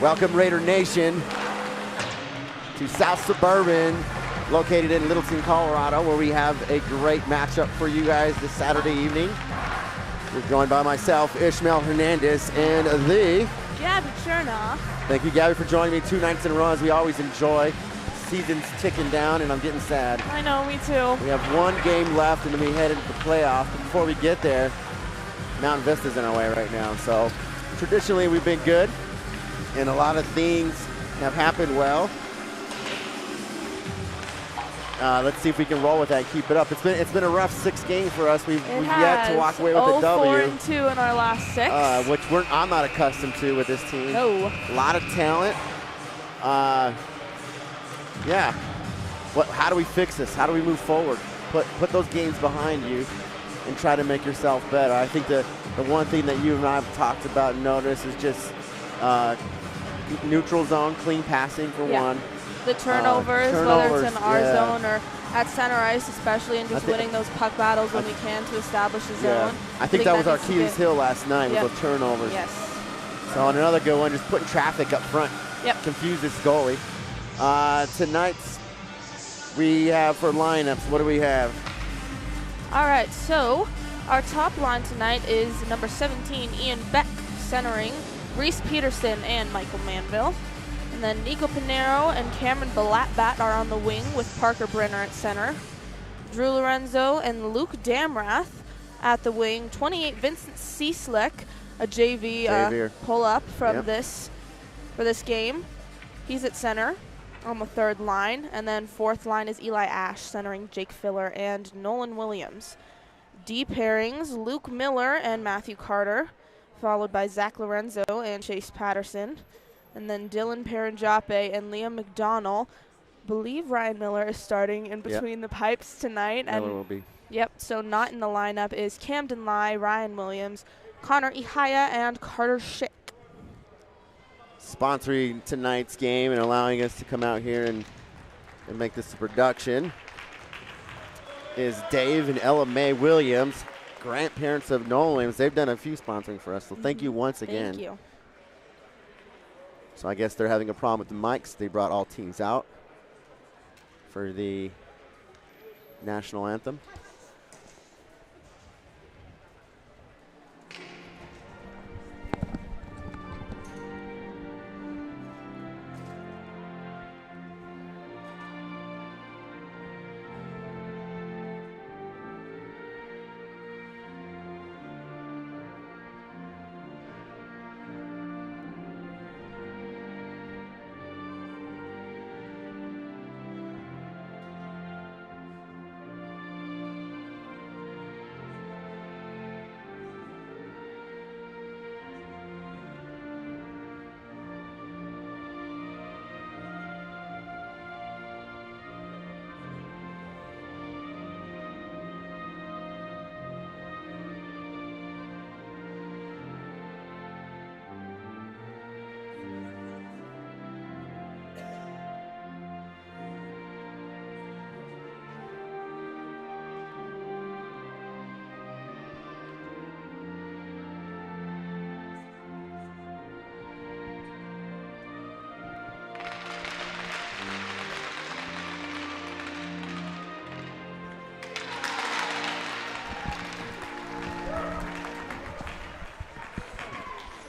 Welcome, Raider Nation, to South Suburban, located in Littleton, Colorado, where we have a great matchup for you guys this Saturday evening. We're joined by myself, Ishmael Hernandez, and the Gabby Chernoff. Thank you, Gabby, for joining me 2 nights in a row, as we always enjoy. Season's ticking down, and I'm getting sad. I know, me too. We have one game left, and then we head into the playoff. But before we get there, Mountain Vista's in our way right now. So traditionally, we've been good, and a lot of things have happened well. Let's see if we can roll with that and keep it up. It's been a rough 6 games for us. We've yet to walk away with a W. 4-2 in our last 6. Which I'm not accustomed to with this team. No. A lot of talent. Yeah. How do we fix this? How do we move forward? Put those games behind you and try to make yourself better. I think the one thing that you and I have talked about and noticed is just neutral zone, clean passing for one. The turnovers, whether it's in our zone or at center ice especially, and just winning those puck battles when we can to establish the zone. I think that was our Achilles heel last night with those turnovers. Yes. So on another good one, just putting traffic up front. Yep. Confuse this goalie. Tonight's we have for lineups, what do we have? All right, so our top line tonight is number 17, Ian Beck, centering Reese Peterson and Michael Manville. And then Nico Pinero and Cameron Balatbat are on the wing with Parker Brenner at center. Drew Lorenzo and Luke Damrath at the wing. 28, Vincent Cieslick, a JV pull-up from for this game. He's at center on the third line. And then fourth line is Eli Ash, centering Jake Filler and Nolan Williams. D pairings, Luke Miller and Matthew Carter, followed by Zach Lorenzo and Chase Patterson. And then Dylan Paranjape and Liam McDonald. Believe Ryan Miller is starting in between the pipes tonight. Miller will be. Yep, so not in the lineup is Camden Lai, Ryan Williams, Connor Ihaya, and Carter Schick. Sponsoring tonight's game and allowing us to come out here and make this a production is Dave and Ella Mae Williams, grandparents of Nolan Williams. They've done a few sponsoring for us, so thank you once again. Thank you. So I guess they're having a problem with the mics. They brought all teams out for the national anthem.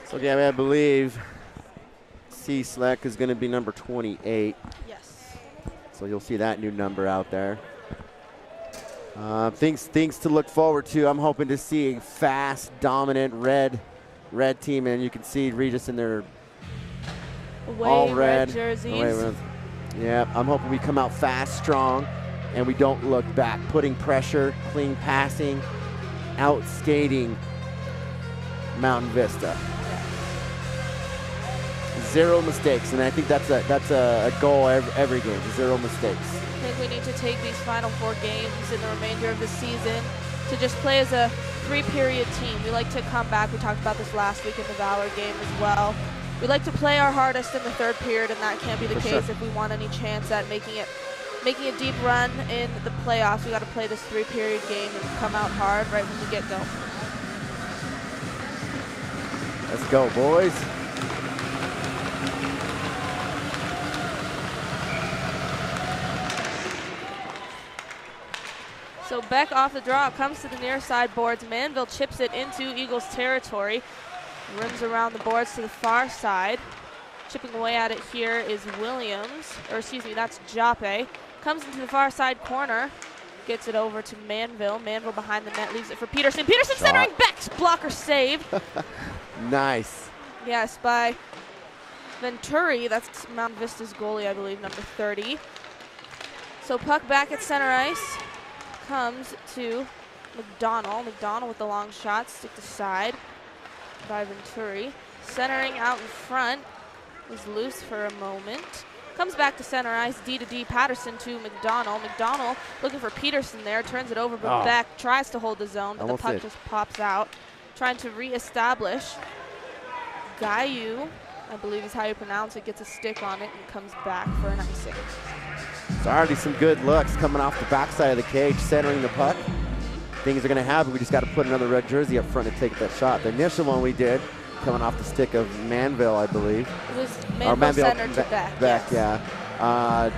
So, Gabby, I believe Cieslick is going to be number 28. Yes. So you'll see that new number out there. Things to look forward to. I'm hoping to see a fast, dominant red team, and you can see Regis in their all red jerseys. Yeah, I'm hoping we come out fast, strong, and we don't look back. Putting pressure, clean passing, out skating Mountain Vista. Zero mistakes, and I think that's a goal every game. 0 mistakes. I think we need to take these final 4 games in the remainder of the season to just play as a 3-period team. We like to come back. We talked about this last week in the Valor game as well. We like to play our hardest in the 3rd period, and that can't be the case if we want any chance at making a deep run in the playoffs. We got to play this 3-period game and come out hard right from the get-go. Let's go, boys. So Beck off the draw, comes to the near side boards. Manville chips it into Eagles territory. Rims around the boards to the far side. Chipping away at it here is Williams, or excuse me, that's Jape. Comes into the far side corner, gets it over to Manville. Manville behind the net, leaves it for Peterson. Peterson centering, Beck's blocker saved. Nice. Yes, by Venturi, that's Mount Vista's goalie, I believe, number 30. So puck back at center ice, comes to McDonald. McDonald with the long shot, stick to side by Venturi. Centering out in front, was loose for a moment. Comes back to center ice, D to D, Patterson to McDonald. McDonald looking for Peterson there, turns it over, but Beck tries to hold the zone, but the puck just pops out. Trying to reestablish. Gayu, I believe is how you pronounce it, gets a stick on it and comes back for an icing. It's already some good looks coming off the backside of the cage, centering the puck. Things are going to happen. We just got to put another red jersey up front to take that shot. The initial one we did, coming off the stick of Manville, I believe. It was Manville centered to Beck. Beck, yes. Yeah.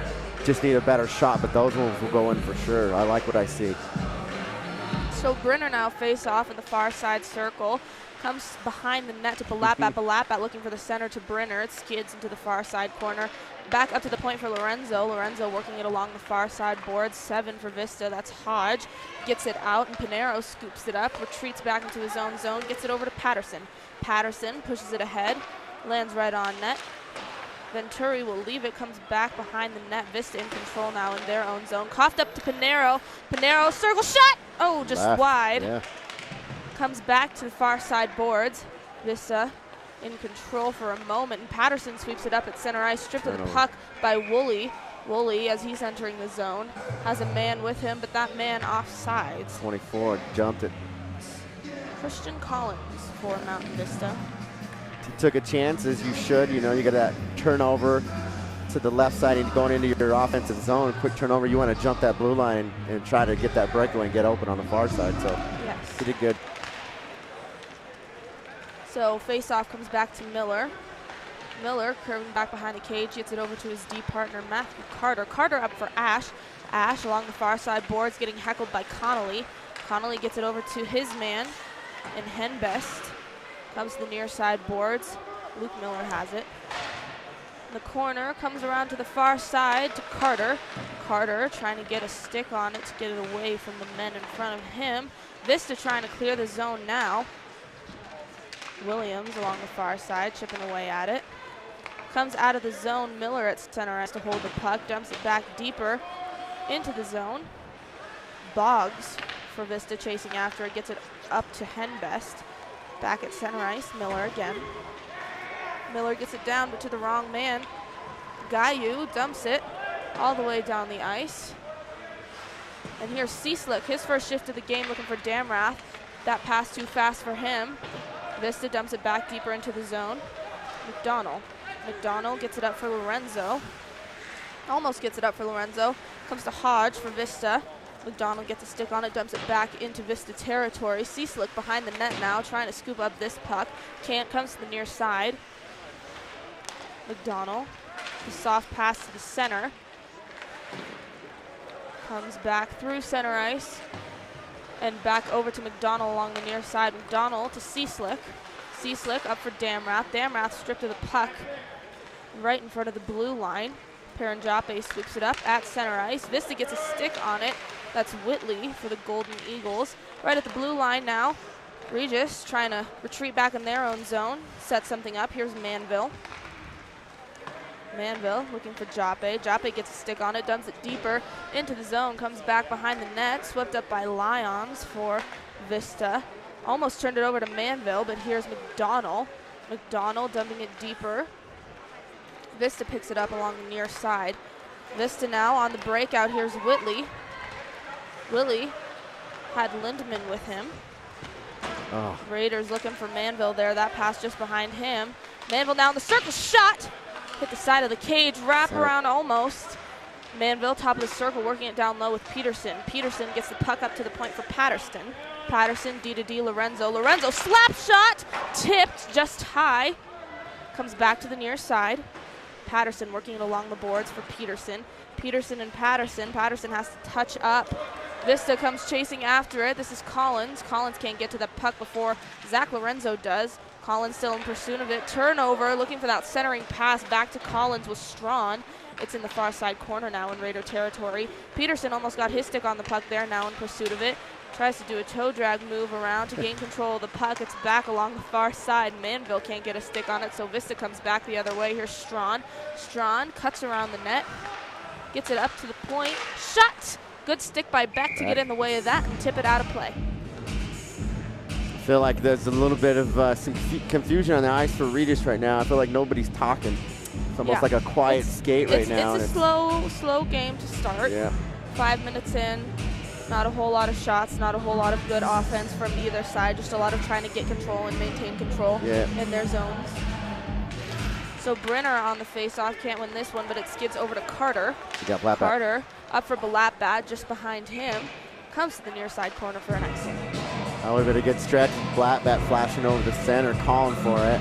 Just need a better shot, but those ones will go in for sure. I like what I see. So Brenner now face off in the far side circle. Comes behind the net to Balapat, looking for the center to Brenner. It skids into the far side corner. Back up to the point for Lorenzo. Lorenzo working it along the far side board. 7 for Vista. That's Hodge. Gets it out, and Pinero scoops it up. Retreats back into his own zone. Gets it over to Patterson. Patterson pushes it ahead. Lands right on net. Venturi will leave it. Comes back behind the net. Vista in control now in their own zone. Coughed up to Pinero. Pinero, circle shot! Oh, just left. wide. Yeah. Comes back to the far side boards. Vista in control for a moment, and Patterson sweeps it up at center ice, stripped of the puck by Woolley. Woolley, as he's entering the zone, has a man with him, but that man offsides. 24, jumped it. Christian Collins for Mountain Vista. He took a chance, as you should. You know, you got that turnover to the left side and going into your offensive zone. Quick turnover, you want to jump that blue line and try to get that breakaway and get open on the far side. So yes, he did good. So face-off comes back to Miller. Miller curving back behind the cage, gets it over to his D partner, Matthew Carter. Carter up for Ash. Ash along the far side boards, getting heckled by Connolly. Connolly gets it over to his man in Henbest. Comes to the near side boards. Luke Miller has it. In the corner, comes around to the far side to Carter. Carter trying to get a stick on it to get it away from the men in front of him. Vista trying to clear the zone now. Williams along the far side, chipping away at it. Comes out of the zone, Miller at center ice to hold the puck, dumps it back deeper into the zone. Boggs for Vista chasing after it, gets it up to Henbest. Back at center ice, Miller again. Miller gets it down, but to the wrong man. Gayu dumps it all the way down the ice. And here's Cieslik, his first shift of the game, looking for Damrath. That pass too fast for him. Vista dumps it back deeper into the zone. McDonald gets it up for Lorenzo. Almost gets it up for Lorenzo. Comes to Hodge for Vista. McDonald gets a stick on it, dumps it back into Vista territory. Cieslik behind the net now, trying to scoop up this puck. Can't, comes to the near side. McDonald, the soft pass to the center. Comes back through center ice. And back over to McDonald along the near side. McDonald to Cieslik. Cieslik up for Damrath. Damrath stripped of the puck right in front of the blue line. Paranjape sweeps it up at center ice. Vista gets a stick on it. That's Whitley for the Golden Eagles. Right at the blue line now. Regis trying to retreat back in their own zone. Set something up. Here's Manville. Manville looking for Jape. Jape gets a stick on it, dumps it deeper into the zone, comes back behind the net, swept up by Lyons for Vista. Almost turned it over to Manville, but here's McDonald. McDonald dumping it deeper. Vista picks it up along the near side. Vista now on the breakout. Here's Whitley. Willie had Lindman with him. Oh. Raiders looking for Manville there. That pass just behind him. Manville now in the circle. Shot! Hit the side of the cage. Wrap around almost. Manville top of the circle working it down low with Peterson. Peterson gets the puck up to the point for Patterson. Patterson D to D Lorenzo. Lorenzo slap shot. Tipped just high. Comes back to the near side. Patterson working it along the boards for Peterson. Peterson and Patterson. Patterson has to touch up Vista comes chasing after it. This is Collins. Collins can't get to the puck before Zach Lorenzo does. Collins still in pursuit of it. Turnover, looking for that centering pass back to Collins with Strawn. It's in the far side corner now in Raider territory. Peterson almost got his stick on the puck there, now in pursuit of it. Tries to do a toe drag move around to gain control of the puck. It's back along the far side. Manville can't get a stick on it, so Vista comes back the other way. Here's Strawn. Strawn cuts around the net. Gets it up to the point. Shot! Good stick by Beck to get in the way of that and tip it out of play. I feel like there's a little bit of some confusion on the ice for Regis right now. I feel like nobody's talking. It's almost like a quiet skate right now. It's a slow game to start. Yeah. 5 minutes in, not a whole lot of shots, not a whole lot of good offense from either side, just a lot of trying to get control and maintain control in their zones. So Brenner on the face-off can't win this one, but it skids over to Carter. Carter up for Balatbat, just behind him. Comes to the near side corner for an icing. That would have been a good stretch. Balatbat flashing over the center, calling for it.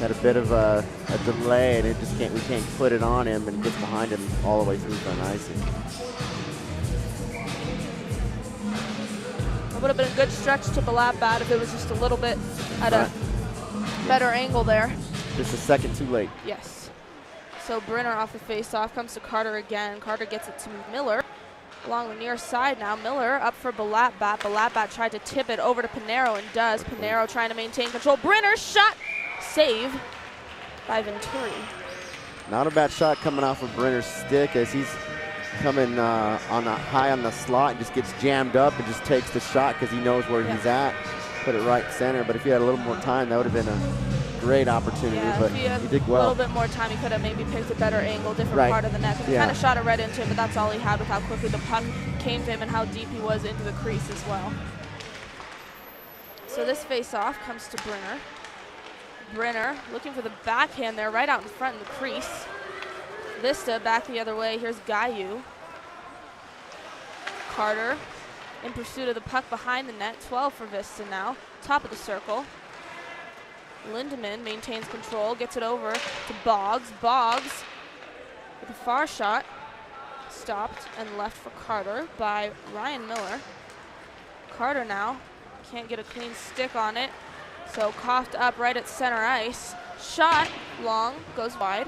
Had a bit of a delay, and we can't put it on him, and gets behind him all the way through for an icing. It would have been a good stretch to Balatbat if it was just a little bit at a better angle there. Just a second too late. Yes. So Brenner off the face-off, comes to Carter again. Carter gets it to Miller. Along the near side now, Miller up for Balatbat. Balatbat tried to tip it over to Pinero and does. Pinero trying to maintain control. Brenner shot, save by Venturi. Not a bad shot coming off of Brenner's stick as he's coming high on the slot and just gets jammed up and just takes the shot because he knows where he's at. Put it right center, but if he had a little more time, that would have been a great opportunity, but he did well. A little bit more time, he could have maybe picked a better angle, different part of the net. He kind of shot it right into him, but that's all he had with how quickly the puck came to him and how deep he was into the crease as well. So this face-off comes to Brenner. Brenner looking for the backhand there, right out in front in the crease. Vista back the other way. Here's Gayu. Carter in pursuit of the puck behind the net. 12 for Vista now. Top of the circle. Lindemann maintains control, gets it over to Boggs. Boggs with a far shot, stopped and left for Carter by Ryan Miller. Carter now can't get a clean stick on it, so coughed up right at center ice. Shot long, goes wide.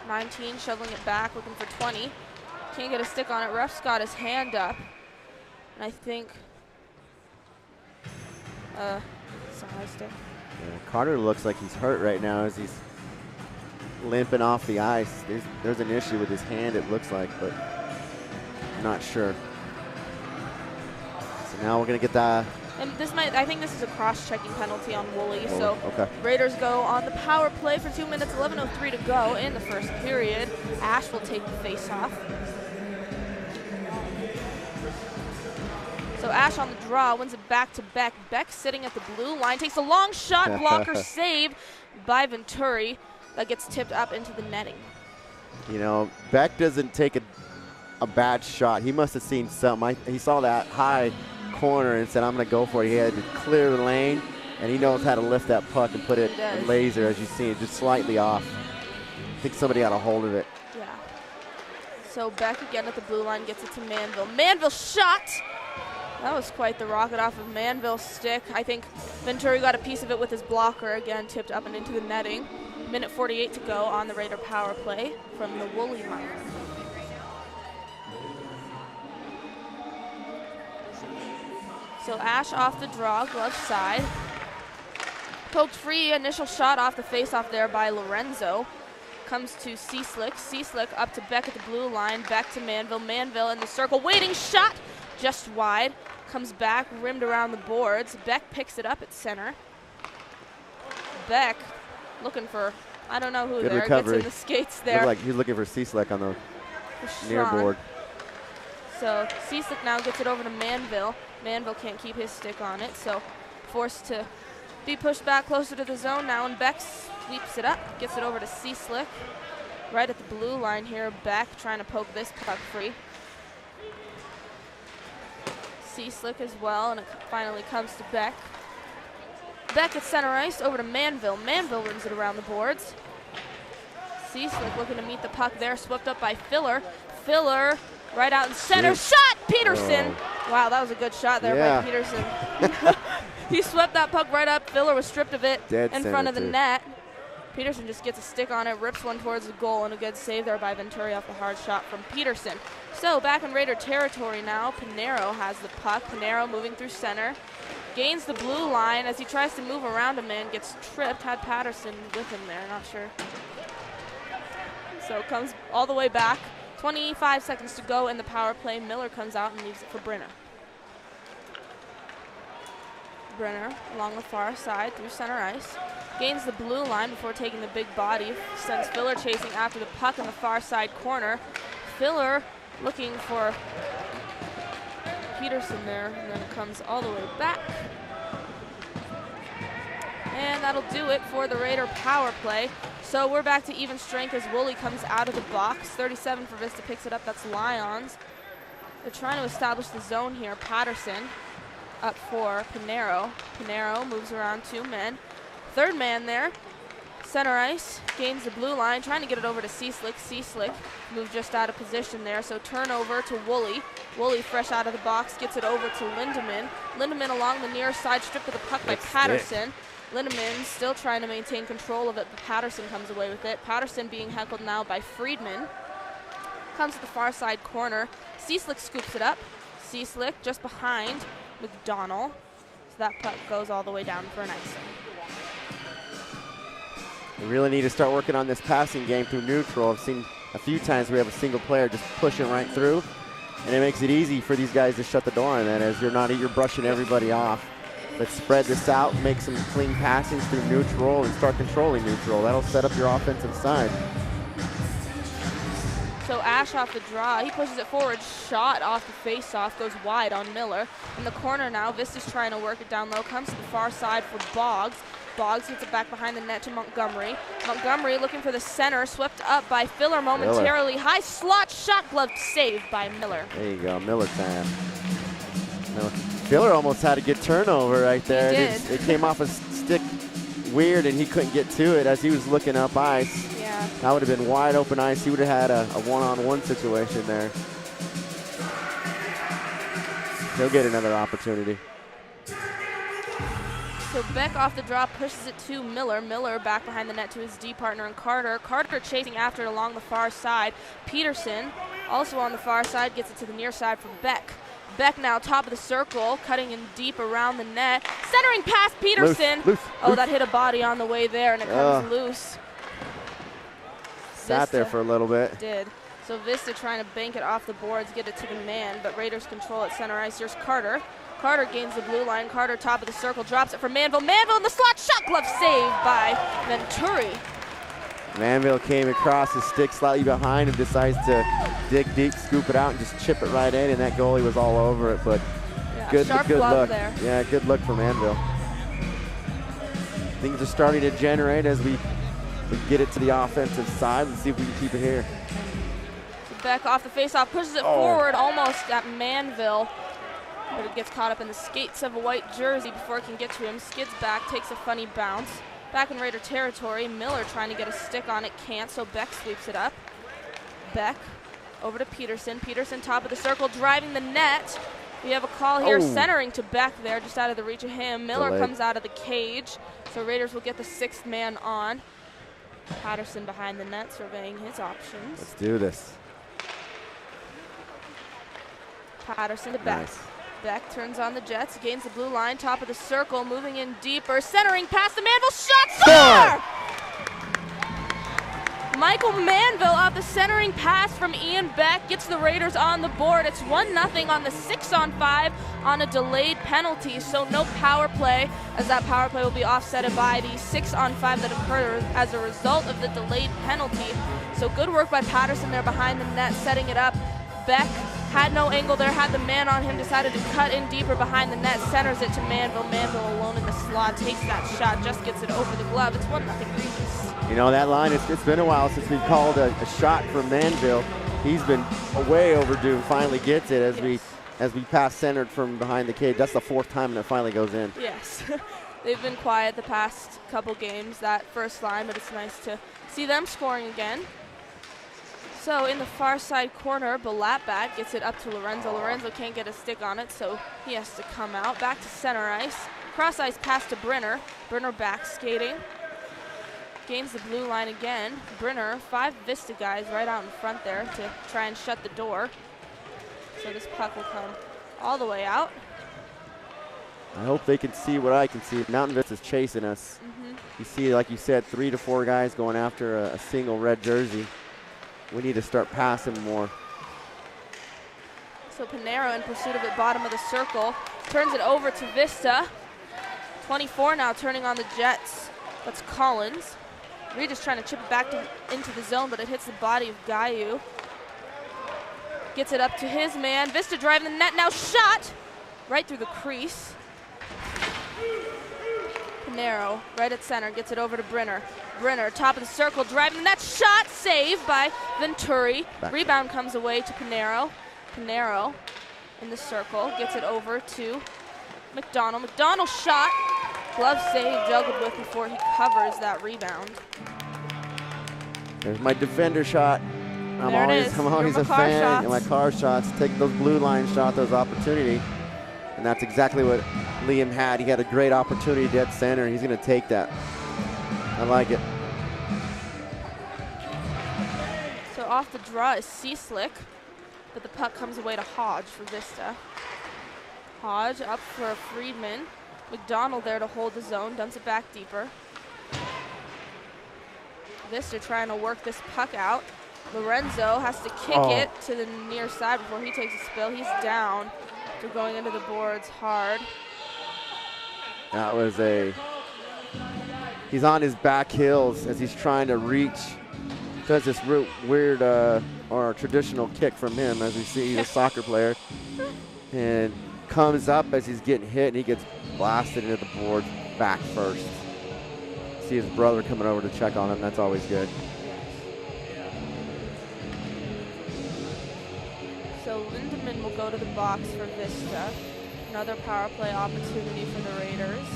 19 shoveling it back, looking for 20. Can't get a stick on it. Ref's got his hand up, and I think stick. Yeah, Carter looks like he's hurt right now as he's limping off the ice. There's an issue with his hand, it looks like, but I'm not sure. So now we're going to get that. And I think this is a cross-checking penalty on Woolley. So Raiders go on the power play for 2 minutes, 11:03 to go in the first period. Ash will take the face-off. So Ash on the draw, wins it back to Beck. Beck sitting at the blue line, takes a long shot, blocker save by Venturi. That gets tipped up into the netting. You know, Beck doesn't take a bad shot. He must have seen something. He saw that high corner and said, I'm going to go for it. He had to clear the lane, and he knows how to lift that puck and put it in laser, as you see it, just slightly off. I think somebody got a hold of it. Yeah. So Beck again at the blue line, gets it to Manville. Manville shot! That was quite the rocket off of Manville's stick. I think Venturi got a piece of it with his blocker, again tipped up and into the netting. Minute 48 to go on the Raider power play from the Woolley line. So Ash off the draw, glove side. Poked free, initial shot off the face-off there by Lorenzo. Comes to Cieslik. Cieslik up to Beck at the blue line, back to Manville. Manville in the circle, waiting shot, just wide. Comes back, rimmed around the boards. Beck picks it up at center. Beck looking for, I don't know who good there, recovery. gets in the skates there. Looked like he's looking for Cieslik on the near board. So Cieslik now gets it over to Manville. Manville can't keep his stick on it, so forced to be pushed back closer to the zone now, and Beck sweeps it up, gets it over to Cieslik. Right at the blue line here, Beck trying to poke this puck free. Cieslik as well, and it finally comes to Beck. Beck at center ice, over to Manville. Manville rims it around the boards. Cieslik looking to meet the puck there, swept up by Filler. Filler Right out in center. Shot! Peterson! Oh. Wow, that was a good shot there by Peterson. He swept that puck right up. Filler was stripped of it in front of the net. Peterson just gets a stick on it, rips one towards the goal, and a good save there by Venturi off the hard shot from Peterson. So back in Raider territory now, Pinero has the puck. Pinero moving through center. Gains the blue line as he tries to move around a man, gets tripped, had Patterson with him there, not sure. So comes all the way back. 25 seconds to go in the power play. Miller comes out and leaves it for Brenner. Brenner along the far side through center ice. Gains the blue line before taking the big body. Sends Filler chasing after the puck in the far side corner. Filler looking for Peterson there, and then it comes all the way back. And that'll do it for the Raider power play. So we're back to even strength as Woolley comes out of the box. 37 for Vista picks it up. That's Lions. They're trying to establish the zone here. Patterson up for Pinero. Pinero moves around 2 men. Third man there. Center ice. Gains the blue line. Trying to get it over to Cieslik. Cieslik moved just out of position there. So turnover to Woolley. Woolley fresh out of the box. Gets it over to Lindemann. Lindemann along the near side. Stripped of the puck by Patterson. Lindemann still trying to maintain control of it, but Patterson comes away with it. Patterson being heckled now by Friedman. Comes to the far side corner. Cieslik scoops it up. Cieslik just behind McDonald. So that puck goes all the way down for an icing. We really need to start working on this passing game through neutral. I've seen a few times we have a single player just pushing right through, and it makes it easy for these guys to shut the door on that as you're brushing everybody off. Let's spread this out, make some clean passings through neutral, and start controlling neutral. That'll set up your offensive side. So Ash off the draw, he pushes it forward, shot off the face-off, goes wide on Miller. In the corner now, Vista's trying to work it down low, comes to the far side for Boggs. Boggs hits it back behind the net to Montgomery. Montgomery looking for the center, swept up by Filler momentarily. High slot shot, gloved saved by Miller. There you go, Miller time. Miller. Filler almost had a good turnover right there. He did. It came off a stick weird, and he couldn't get to it as he was looking up ice. Yeah. That would have been wide open ice. He would have had a one-on-one situation there. He'll get another opportunity. So Beck off the draw pushes it to Miller. Miller back behind the net to his D partner and Carter. Carter chasing after it along the far side. Peterson also on the far side gets it to the near side for Beck. Beck now top of the circle, cutting in deep around the net. Centering past Peterson. Loose. That hit a body on the way there, and it comes loose. Sat there for a little bit. Did. So Vista trying to bank it off the boards, get it to the man, but Raiders control at center ice. Here's Carter. Carter gains the blue line. Carter top of the circle, drops it for Manville. Manville in the slot, shot glove saved by Venturi. Manville came across his stick slightly behind him, decides to dig deep, scoop it out, and just chip it right in, and that goalie was all over it, but good look. There. Yeah, good look for Manville. Things are starting to generate as we get it to the offensive side. Let's see if we can keep it here. So Beck off the faceoff, pushes it forward almost at Manville, but it gets caught up in the skates of a white jersey before it can get to him. Skids back, takes a funny bounce. Back in Raider territory, Miller trying to get a stick on it, can't, so Beck sweeps it up. Beck over to Peterson. Peterson top of the circle, driving the net. We have a call here, centering to Beck there, just out of the reach of him. Miller comes out of the cage, so Raiders will get the 6th man on. Patterson behind the net, surveying his options. Let's do this. Patterson to Beck. Nice. Beck turns on the Jets, gains the blue line, top of the circle, moving in deeper, centering past the Manville, shot, score! Michael Manville off the centering pass from Ian Beck gets the Raiders on the board. It's 1-0 on the 6-on-5 on a delayed penalty, so no power play, as that power play will be offsetted by the 6-on-5 that occurred as a result of the delayed penalty. So good work by Patterson there behind the net, setting it up. Beck had no angle there, had the man on him, decided to cut in deeper behind the net, centers it to Manville. Manville alone in the slot, takes that shot, just gets it over the glove. It's 1-0 Regis. You know, that line, it's been a while since we've called a shot from Manville. He's been way overdue and finally gets it as we pass centered from behind the cage. That's the 4th time and it finally goes in. Yes. They've been quiet the past couple games, that first line, but it's nice to see them scoring again. So in the far side corner, Balatbat gets it up to Lorenzo. Lorenzo can't get a stick on it, so he has to come out. Back to center ice. Cross ice pass to Brenner. Brenner back skating. Gains the blue line again. Brenner, 5 Vista guys right out in front there to try and shut the door. So this puck will come all the way out. I hope they can see what I can see. Mountain Vista's chasing us. You see, like you said, 3 to 4 guys going after a single red jersey. We need to start passing more. So Pinero in pursuit of it, bottom of the circle. Turns it over to Vista. 24 now turning on the Jets. That's Collins. Regis trying to chip it back into the zone, but it hits the body of Gayu. Gets it up to his man. Vista driving the net, now shot! Right through the crease. Pinero, right at center, gets it over to Brenner. Brenner, top of the circle, driving the net, shot, saved by Venturi. Rebound comes away to Pinero. Pinero in the circle, gets it over to McDonald. McDonald shot, glove save, juggled with before he covers that rebound. There's my defender shot. I'm always a fan of my car shots. Take those blue line shots, those opportunity. And that's exactly what Liam had. He had a great opportunity dead center. He's going to take that. I like it. So off the draw is Seaslick, but the puck comes away to Hodge for Vista. Hodge up for Friedman. McDonald there to hold the zone, dumps it back deeper. Vista trying to work this puck out. Lorenzo has to kick it to the near side before he takes a spill. He's down. They're going into the boards hard. That was he's on his back heels as he's trying to reach. Does this weird or traditional kick from him, as we see he's a soccer player. And comes up as he's getting hit, and he gets blasted into the board back first. See his brother coming over to check on him. That's always good. So Lindemann will go to the box for Vista. Another power play opportunity for the Raiders.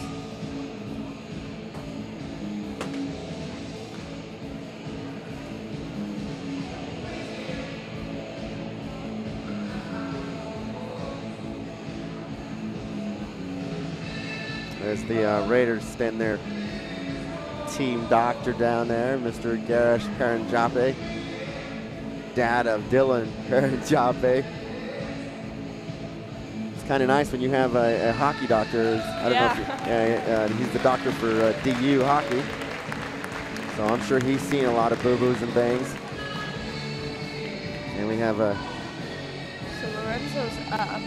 As the Raiders send their team doctor down there, Mr. Garish Paranjape, dad of Dylan Paranjape. It's kind of nice when you have a hockey doctor. I don't know if he's the doctor for DU hockey. So I'm sure he's seen a lot of boo-boos and bangs. And we have a... So Lorenzo's up.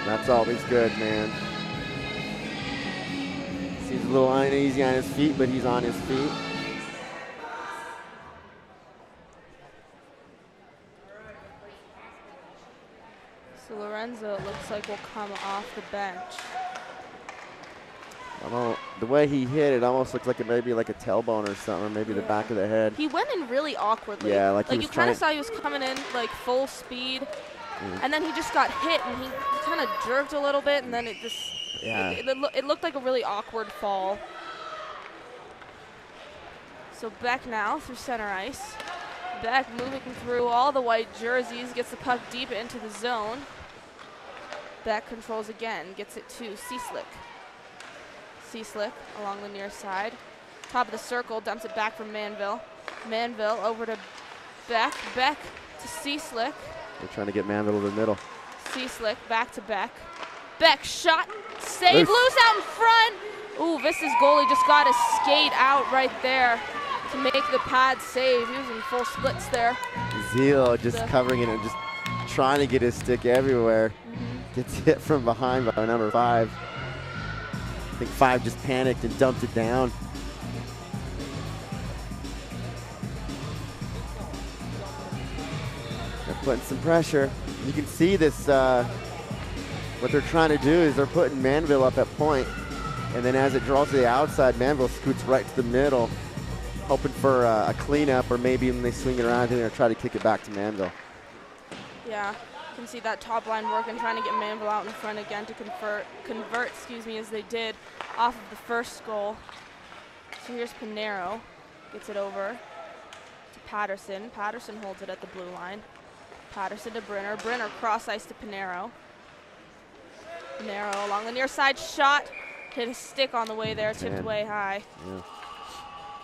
That's always good, man. He's a little uneasy on his feet, but he's on his feet. So Lorenzo, it looks like, will come off the bench. The way he hit it almost looks like it may be like a tailbone or something, or maybe the back of the head. He went in really awkwardly. Yeah, like you kind of saw he was coming in like full speed, and then he just got hit, and he kind of jerked a little bit, and then it just... Yeah. It looked like a really awkward fall. So Beck now through center ice. Beck moving through all the white jerseys, gets the puck deep into the zone. Beck controls again, gets it to Seaslick. Seaslick along the near side. Top of the circle, dumps it back from Manville. Manville over to Beck. Beck to Seaslick. They're trying to get Manville to the middle. Seaslick back to Beck. Beck shot, save, loose out in front. Ooh, Vista's goalie just got his skate out right there to make the pad save. He was in full splits there. Zeal just covering it and just trying to get his stick everywhere. Gets hit from behind by number 5. I think 5 just panicked and dumped it down. They're putting some pressure. You can see this. What they're trying to do is they're putting Manville up at point, and then as it draws to the outside, Manville scoots right to the middle, hoping for a cleanup, or maybe when they swing it around, they're going to try to kick it back to Manville. Yeah, you can see that top line working, trying to get Manville out in front again to convert, as they did off of the first goal. So here's Pinero, gets it over to Patterson. Patterson holds it at the blue line. Patterson to Brenner. Brenner cross ice to Pinero. Pinero along the near side shot. Hit a stick on the way there, tipped way high. Yeah.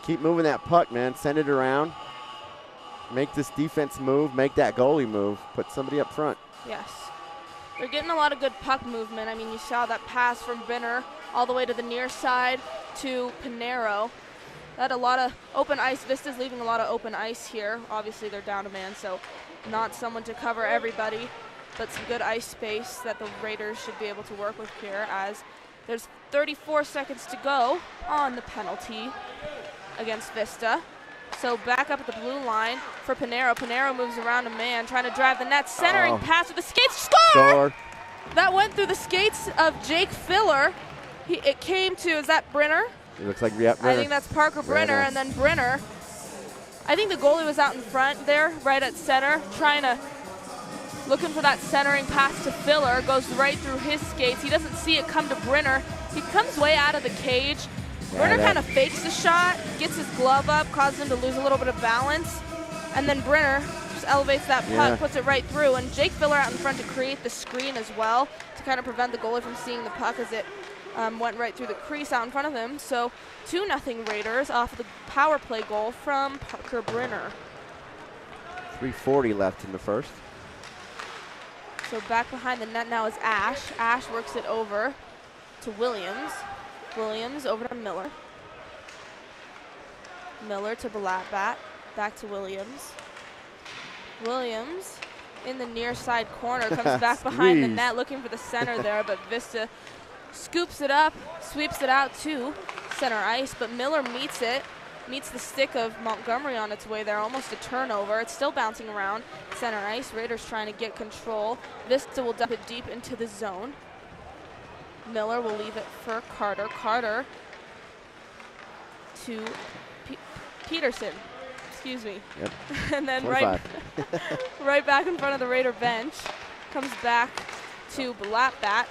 Keep moving that puck, man. Send it around. Make this defense move. Make that goalie move. Put somebody up front. Yes. They're getting a lot of good puck movement. I mean, you saw that pass from Brenner all the way to the near side to Pinero. That a lot of open ice. Vista's leaving a lot of open ice here. Obviously, they're down a man, so not someone to cover everybody, but some good ice space that the Raiders should be able to work with here, as there's 34 seconds to go on the penalty against Vista. So back up at the blue line for Pinero. Pinero moves around a man, trying to drive the net. Centering pass with the skates. Score! That went through the skates of Jake Filler. It came to, is that Brenner? It looks like, yeah, Brenner. I think that's Parker Brenner, and then Brenner. I think the goalie was out in front there, right at center, looking for that centering pass to Filler. Goes right through his skates. He doesn't see it come to Brenner. He comes way out of the cage. Brenner kind of fakes the shot, gets his glove up, causes him to lose a little bit of balance, and then Brenner just elevates that puck, puts it right through, and Jake Filler out in front to create the screen as well to kind of prevent the goalie from seeing the puck as it went right through the crease out in front of him. So 2-0 Raiders off of the power play goal from Parker Brenner. 3:40 left in the first. So back behind the net now is Ash. Ash works it over to Williams. Williams over to Miller. Miller to Balatbat. Back to Williams. Williams in the near side corner comes back behind the net looking for the center there, but Vista scoops it up, sweeps it out to center ice, but Miller meets it, meets the stick of Montgomery on its way there, almost a turnover. It's still bouncing around center ice. Raiders trying to get control. Vista will dump it deep into the zone. Miller will leave it for Carter. Carter to Peterson. Excuse me. Yep. And then right back in front of the Raider bench. Comes back to Balatbat.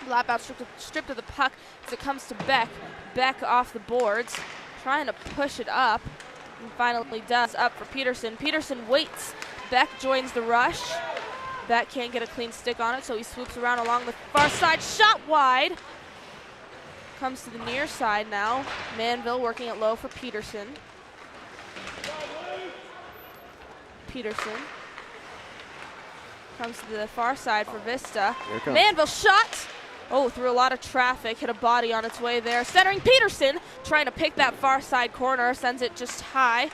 Balatbat stripped of the puck as it comes to Beck. Beck off the boards, trying to push it up, and finally does up for Peterson. Peterson waits. Beck joins the rush. Beck can't get a clean stick on it, so he swoops around along the far side. Shot wide. Comes to the near side now. Manville working it low for Peterson. Peterson comes to the far side for Vista. Manville shot. Oh, through a lot of traffic, hit a body on its way there. Centering Peterson, trying to pick that far side corner, sends it just high.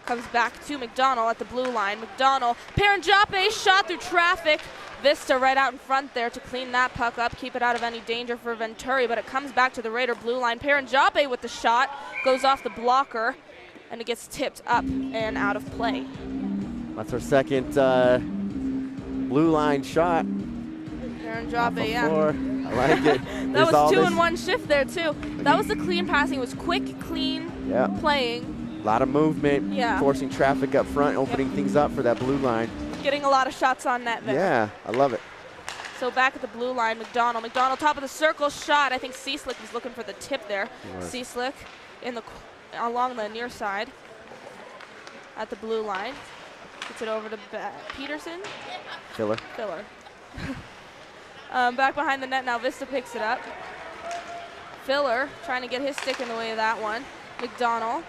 Comes back to McDonald at the blue line. McDonald, Paranjape shot through traffic. Vista right out in front there to clean that puck up, keep it out of any danger for Venturi, but it comes back to the Raider blue line. Paranjape with the shot, goes off the blocker, and it gets tipped up and out of play. That's our second blue line shot. Paranjape, yeah. I like it. That was 2-in-1 shift there, too. That was the clean passing. It was quick, clean playing. A lot of movement, forcing traffic up front, opening things up for that blue line. Getting a lot of shots on net there. Yeah, I love it. So back at the blue line, McDonald. McDonald top of the circle, shot. I think Cieslik was looking for the tip there. Cieslik along the near side at the blue line. Gets it over to Peterson. Filler. Back behind the net now, Vista picks it up. Filler trying to get his stick in the way of that one. McDonald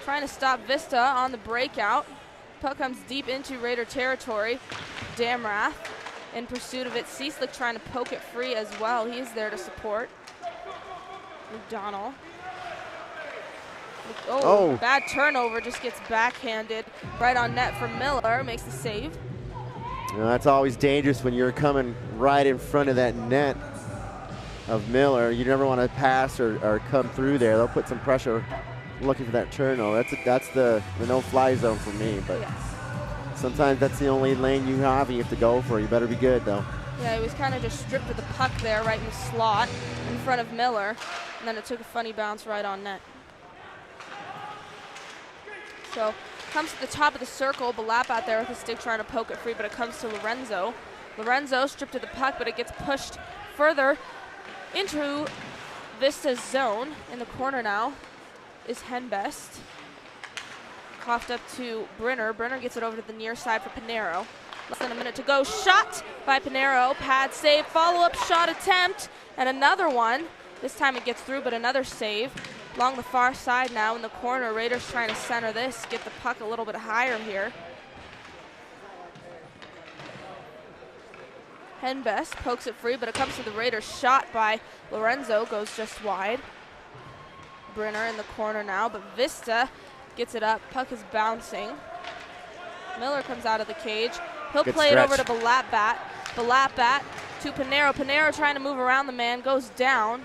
trying to stop Vista on the breakout. Puck comes deep into Raider territory. Damrath in pursuit of it. Cieslik trying to poke it free as well. He is there to support. McDonald. Oh, bad turnover, just gets backhanded right on net for Miller. Makes the save. That's always dangerous when you're coming right in front of that net of Miller. You never want to pass or come through there. They'll put some pressure looking for that turnover. That's the no-fly zone for me. But sometimes that's the only lane you have and you have to go for. You better be good, though. Yeah, he was kind of just stripped of the puck there right in the slot in front of Miller. And then it took a funny bounce right on net. So comes to the top of the circle. Balap out there with a stick trying to poke it free, but it comes to Lorenzo. Lorenzo stripped of the puck, but it gets pushed further into Vista's zone. In the corner now is Henbest. Coughed up to Brenner. Brenner gets it over to the near side for Pinero. Less than a minute to go. Shot by Pinero. Pad save. Follow-up shot attempt. And another one. This time it gets through, but another save. Along the far side now in the corner. Raiders trying to center this. Get the puck a little bit higher here. Henbest pokes it free, but it comes to the Raiders. Shot by Lorenzo. Goes just wide. Brenner in the corner now, but Vista gets it up. Puck is bouncing. Miller comes out of the cage. He'll Good play stretch. it over to Balatbat. Balatbat to Pinero. Pinero trying to move around the man. Goes down.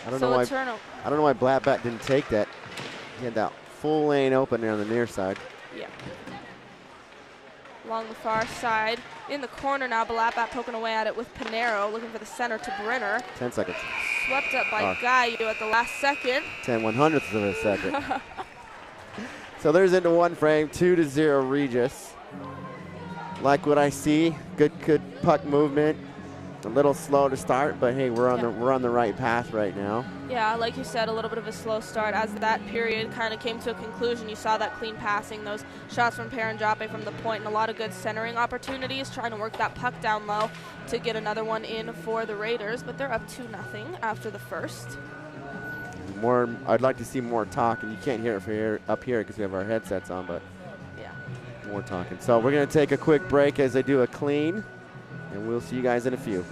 I don't So know a why. turnover. I don't know why Blackbat didn't take that. He had that full lane open there on the near side. Yeah. Along the far side. In the corner now, Balatbat poking away at it with Pinero. Looking for the center to Brenner. 10 seconds. Swept up by Gayu at the last second. 10 100ths of a second. So there's into one frame, 2-0 Regis. Like what I see, good puck movement. A little slow to start, but hey, we're on the right path right now. Yeah, like you said, a little bit of a slow start. As that period kind of came to a conclusion, you saw that clean passing, those shots from Paranjape from the point, and a lot of good centering opportunities, trying to work that puck down low to get another one in for the Raiders, but they're up 2-0 after the first. I'd like to see more talk, and you can't hear it from up here because we have our headsets on, but yeah, more talking. So we're going to take a quick break as they do a clean, and we'll see you guys in a few.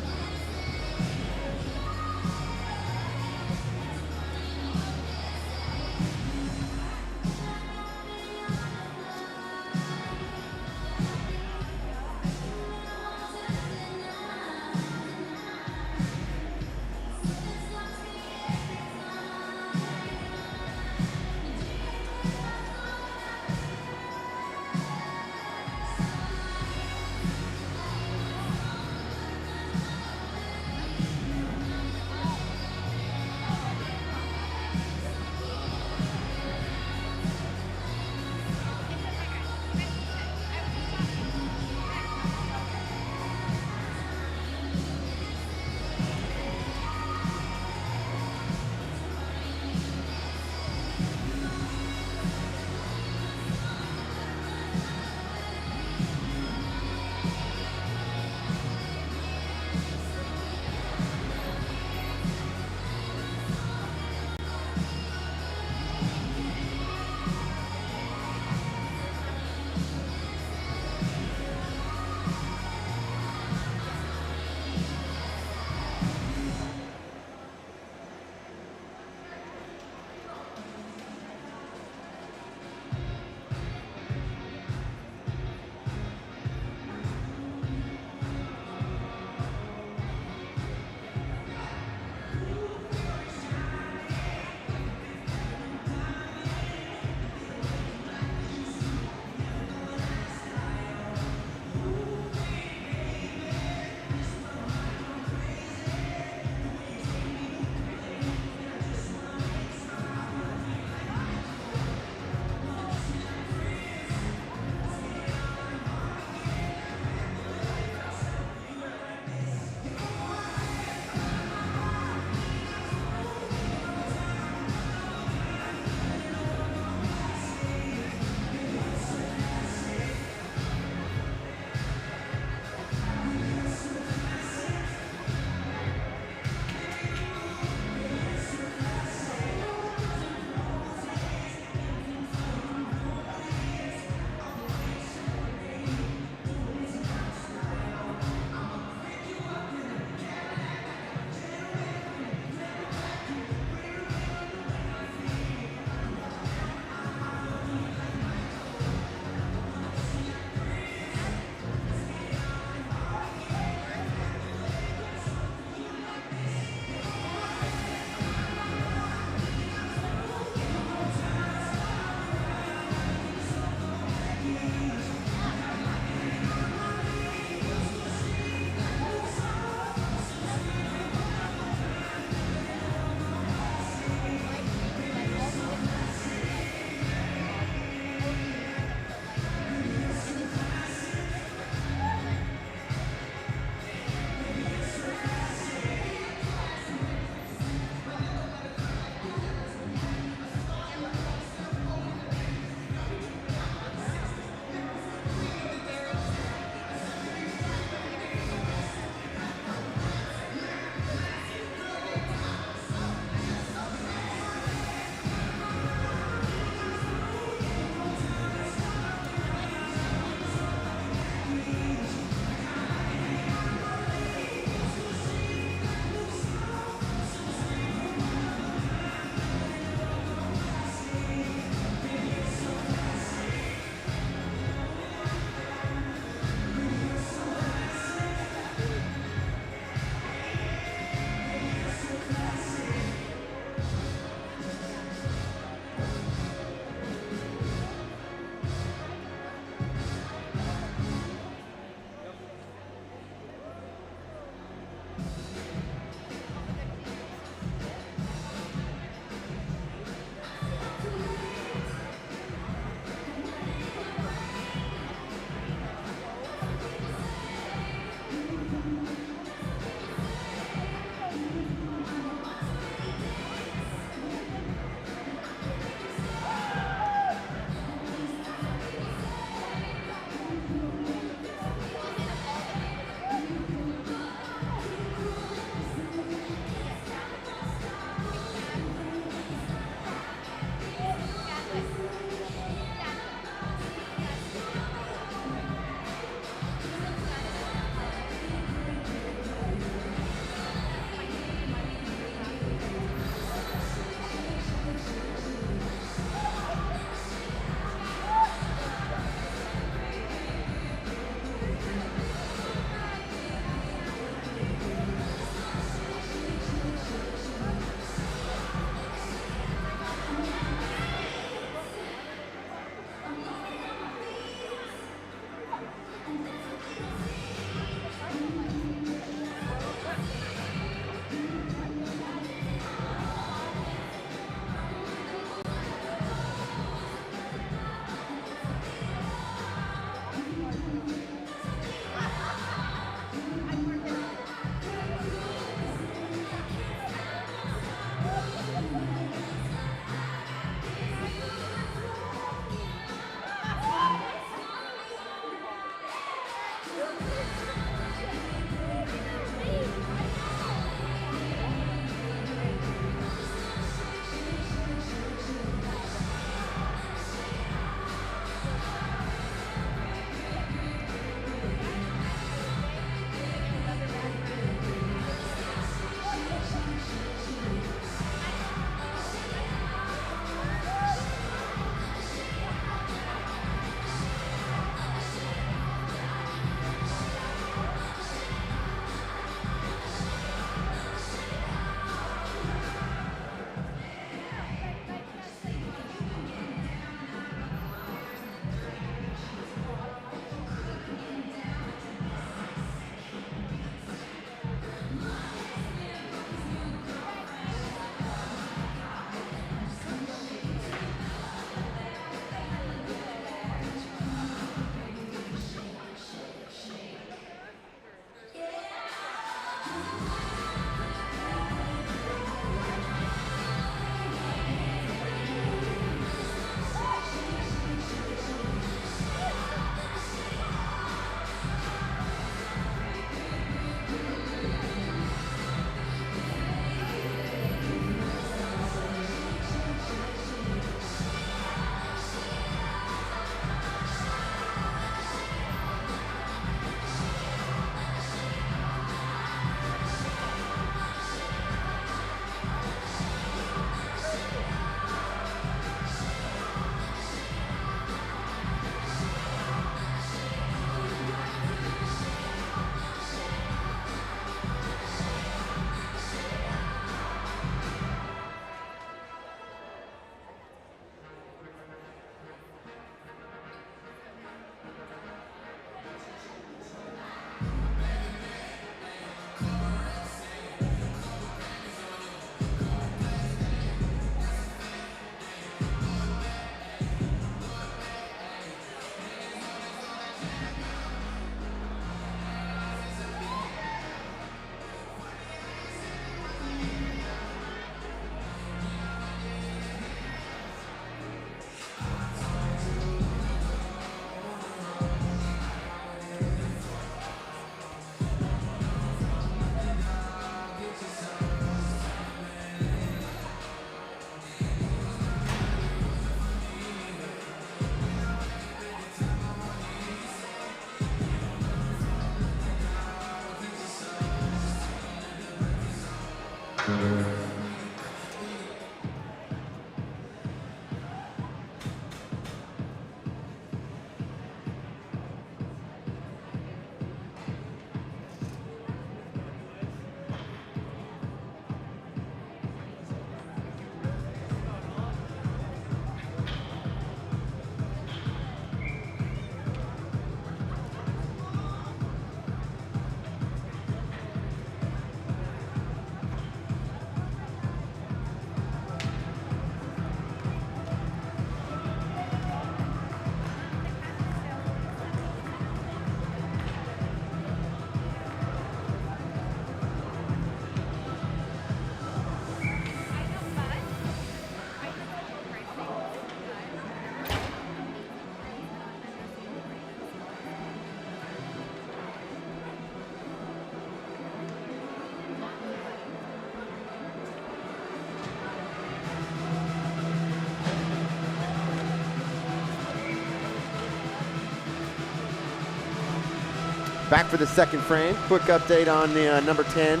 Back for the second frame. Quick update on the number 10,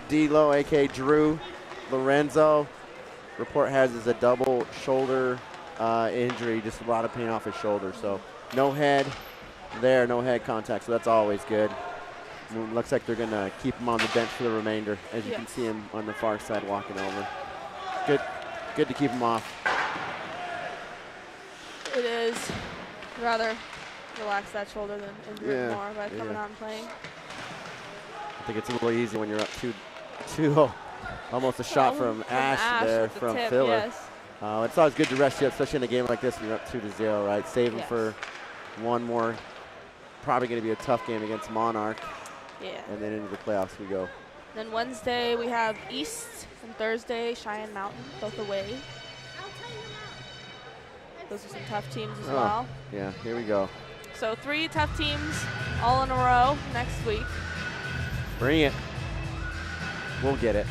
D-Lo, a.k.a. Drew Lorenzo. Report has is a double shoulder injury, just a lot of pain off his shoulder. So no head there, no head contact, so that's always good. Looks like they're going to keep him on the bench for the remainder, as you can see him on the far side walking over. Good to keep him off. It is. Rather relax that shoulder than injure it more by coming on playing. I think it's a little easy when you're up 2-0. Almost a shot from Ash there from Filler. Yes. It's always good to rest you up, especially in a game like this when you're up 2-0, right? Save him for one more. Probably going to be a tough game against Monarch. Yeah. And then into the playoffs we go. Then Wednesday we have East, and Thursday Cheyenne Mountain, both away. Those are some tough teams as well. Yeah, here we go. So 3 tough teams all in a row next week. Bring it. We'll get it.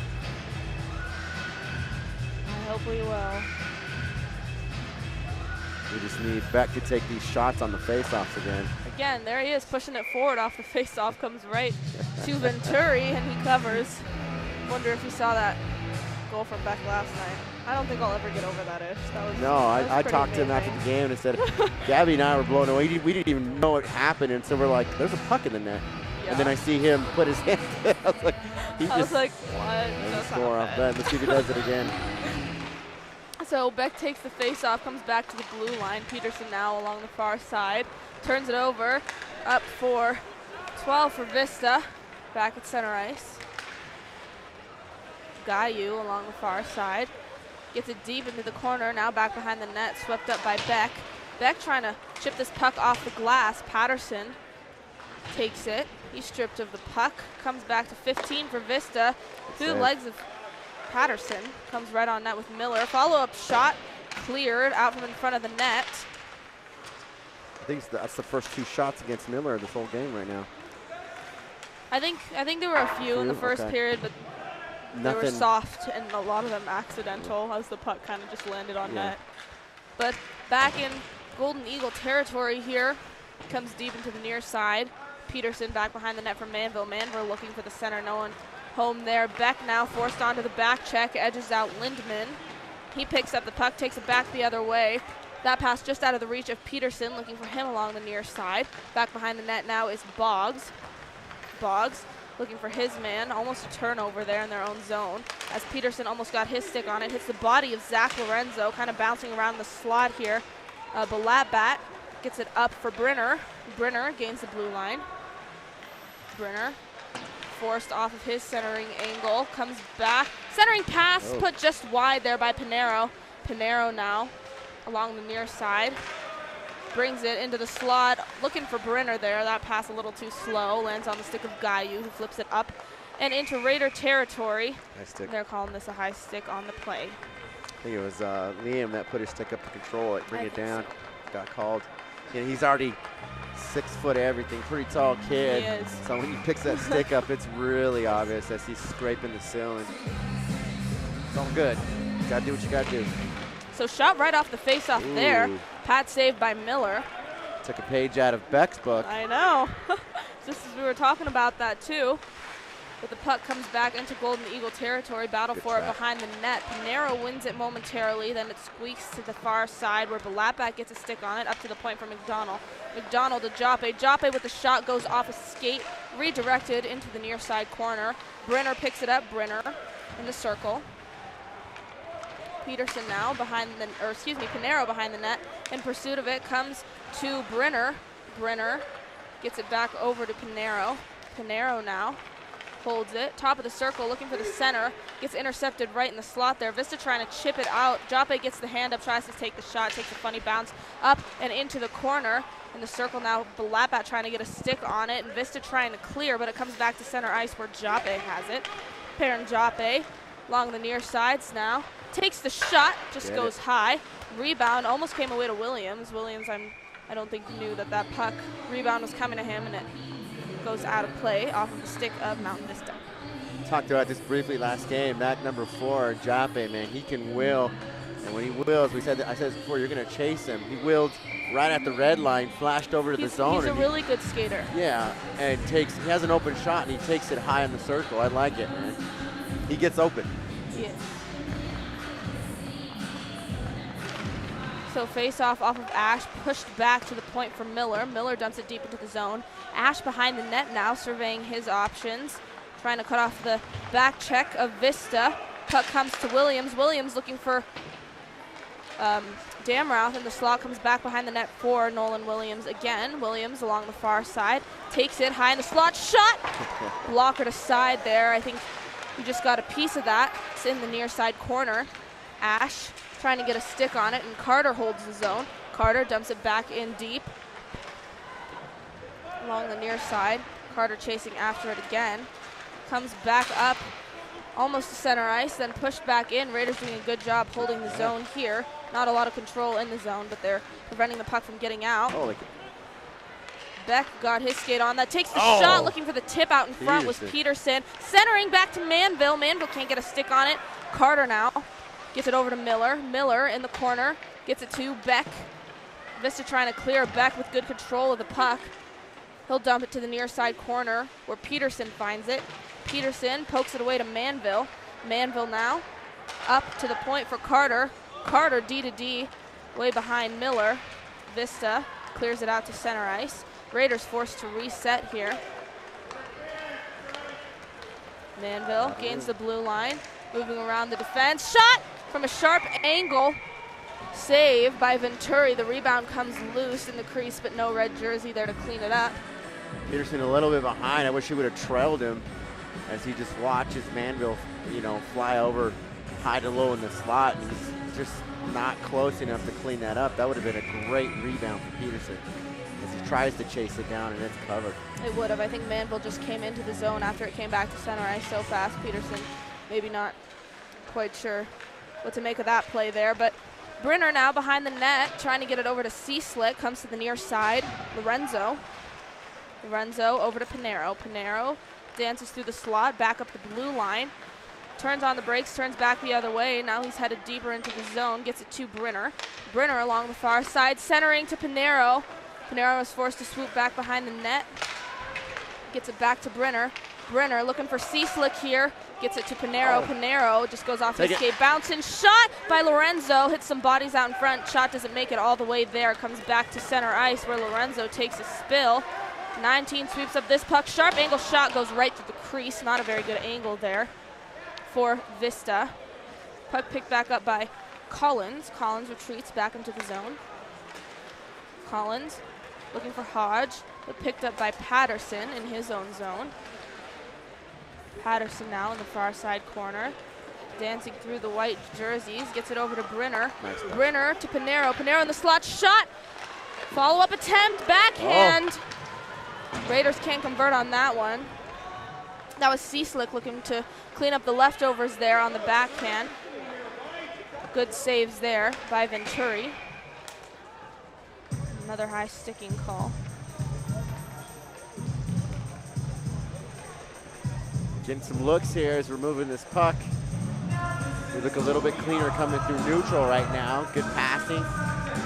I hope we will. We just need Beck to take these shots on the face-offs again. Again, there he is pushing it forward off the face-off, comes right to Venturi, and he covers. Wonder if you saw that goal from Beck last night. I don't think I'll ever get over that ish. No, I talked to him after the game and said, Gabby and I were blown away. We didn't even know it happened, and so we're like, there's a puck in the net. Yeah. And then I see him put his hand. I was like, what just score off happened? that. Let's see if he does it again. So Beck takes the face-off, comes back to the blue line. Peterson now along the far side. Turns it over, up for 12 for Vista. Back at center ice. Gayu along the far side. Gets it deep into the corner, now back behind the net, swept up by Beck. Beck trying to chip this puck off the glass. Patterson takes it. He's stripped of the puck. Comes back to 15 for Vista. Through the legs of Patterson. Comes right on net with Miller. Follow-up shot cleared out from in front of the net. I think that's the first 2 shots against Miller this whole game right now. I think there were a few in the first period, but they were soft and a lot of them accidental as the puck kind of just landed on net. But back in Golden Eagle territory here. Comes deep into the near side. Peterson back behind the net from Manville. Manville looking for the center. No one home there. Beck now forced onto the back check. Edges out Lindman. He picks up the puck, takes it back the other way. That pass just out of the reach of Peterson, looking for him along the near side. Back behind the net now is Boggs. Boggs looking for his man. Almost a turnover there in their own zone as Peterson almost got his stick on it. Hits the body of Zach Lorenzo, kind of bouncing around the slot here. Balabat gets it up for Brenner. Brenner gains the blue line. Brenner forced off of his centering angle. Comes back. Centering pass put just wide there by Pinero. Pinero now along the near side. Brings it into the slot. Looking for Brenner there. That pass a little too slow. Lands on the stick of Gayu, who flips it up and into Raider territory. High stick. They're calling this a high stick on the play. I think it was Liam that put his stick up to control it, bring it down. Got called. Yeah, he's already 6 foot everything, pretty tall kid. He is. So when he picks that stick up, it's really obvious as he's scraping the ceiling. It's all good. Gotta do what you gotta do. So shot right off the face-off there. Pat saved by Miller. Took a page out of Beck's book. I know. Just as we were talking about that too. But the puck comes back into Golden Eagle territory. Battle for it behind the net. Pinero wins it momentarily. Then it squeaks to the far side where Balapat gets a stick on it. Up to the point for McDonald. McDonald to Joppe. Joppe with the shot goes off a skate. Redirected into the near side corner. Brenner picks it up. Brenner in the circle. Peterson now behind the, or excuse me, Pinero behind the net. In pursuit of it comes to Brenner. Brenner gets it back over to Pinero. Pinero now holds it. Top of the circle, looking for the center. Gets intercepted right in the slot there. Vista trying to chip it out. Joppe gets the hand up, tries to take the shot, takes a funny bounce up and into the corner. In the circle now, Balapat trying to get a stick on it, and Vista trying to clear, but it comes back to center ice where Joppe has it. Perrin Joppe along the near sides now. Takes the shot, just goes high. Rebound almost came away to Williams. Williams, I don't think knew that that puck rebound was coming to him, and it goes out of play off of the stick of Mountain Vista. Talked about this briefly last game. That number 4, Joppe, man, he can will. And when he wills, I said this before, you're going to chase him. He willed right at the red line, flashed over to the zone. He's a really good skater. Yeah, and he has an open shot, and he takes it high in the circle. I like it, man. He gets open. He is. So face-off off of Ash, pushed back to the point for Miller. Miller dumps it deep into the zone. Ash behind the net now, surveying his options. Trying to cut off the back check of Vista. Puck comes to Williams. Williams looking for Damrouth, and the slot comes back behind the net for Nolan Williams again. Williams along the far side. Takes it high in the slot. Shot! Blocker to side there. I think he just got a piece of that. It's in the near side corner. Ash trying to get a stick on it, and Carter holds the zone. Carter dumps it back in deep along the near side. Carter chasing after it again. Comes back up almost to center ice, then pushed back in. Raiders doing a good job holding the zone here. Not a lot of control in the zone, but they're preventing the puck from getting out. Oh, Beck got his skate on. That takes the shot, looking for the tip out in front was Peterson. Centering back to Manville. Manville can't get a stick on it. Carter now gets it over to Miller. Miller in the corner gets it to Beck. Vista trying to clear. Beck with good control of the puck. He'll dump it to the near side corner where Peterson finds it. Peterson pokes it away to Manville. Manville now up to the point for Carter. Carter D to D, way behind Miller. Vista clears it out to center ice. Raiders forced to reset here. Manville gains the blue line, moving around the defense. Shot from a sharp angle. Save by Venturi. The rebound comes loose in the crease, but no red jersey there to clean it up. Peterson a little bit behind. I wish he would have trailed him as he just watches Manville, fly over high to low in the slot, and he's just not close enough to clean that up. That would have been a great rebound for Peterson as he tries to chase it down, and it's covered. It would have. I think Manville just came into the zone after it came back to center ice so fast. Peterson maybe not quite sure what to make of that play there, but Brenner now behind the net, trying to get it over to C-Slick, comes to the near side. Lorenzo over to Pinero. Pinero dances through the slot, back up the blue line, turns on the brakes, turns back the other way. Now he's headed deeper into the zone, gets it to Brenner. Brenner along the far side, centering to Pinero. Pinero is forced to swoop back behind the net, gets it back to Brenner. Brenner looking for C-Slick here, gets it to Pinero. Pinero just goes off his skate, bouncing. Shot by Lorenzo, hits some bodies out in front. Shot doesn't make it all the way there, comes back to center ice where Lorenzo takes a spill. 19 sweeps up this puck. Sharp angle shot goes right through the crease. Not a very good angle there for Vista. Puck picked back up by Collins. Collins retreats back into the zone. Collins looking for Hodge, but picked up by Patterson in his own zone. Patterson now in the far side corner, dancing through the white jerseys, gets it over to Brenner. Nice. Brenner to Pinero. Pinero in the slot, shot. Follow-up attempt, backhand. Raiders can't convert on that one. That was C-Slick looking to clean up the leftovers there on the backhand. Good saves there by Venturi. Another high sticking call. Getting some looks here as we're moving this puck. We look a little bit cleaner coming through neutral right now. Good passing,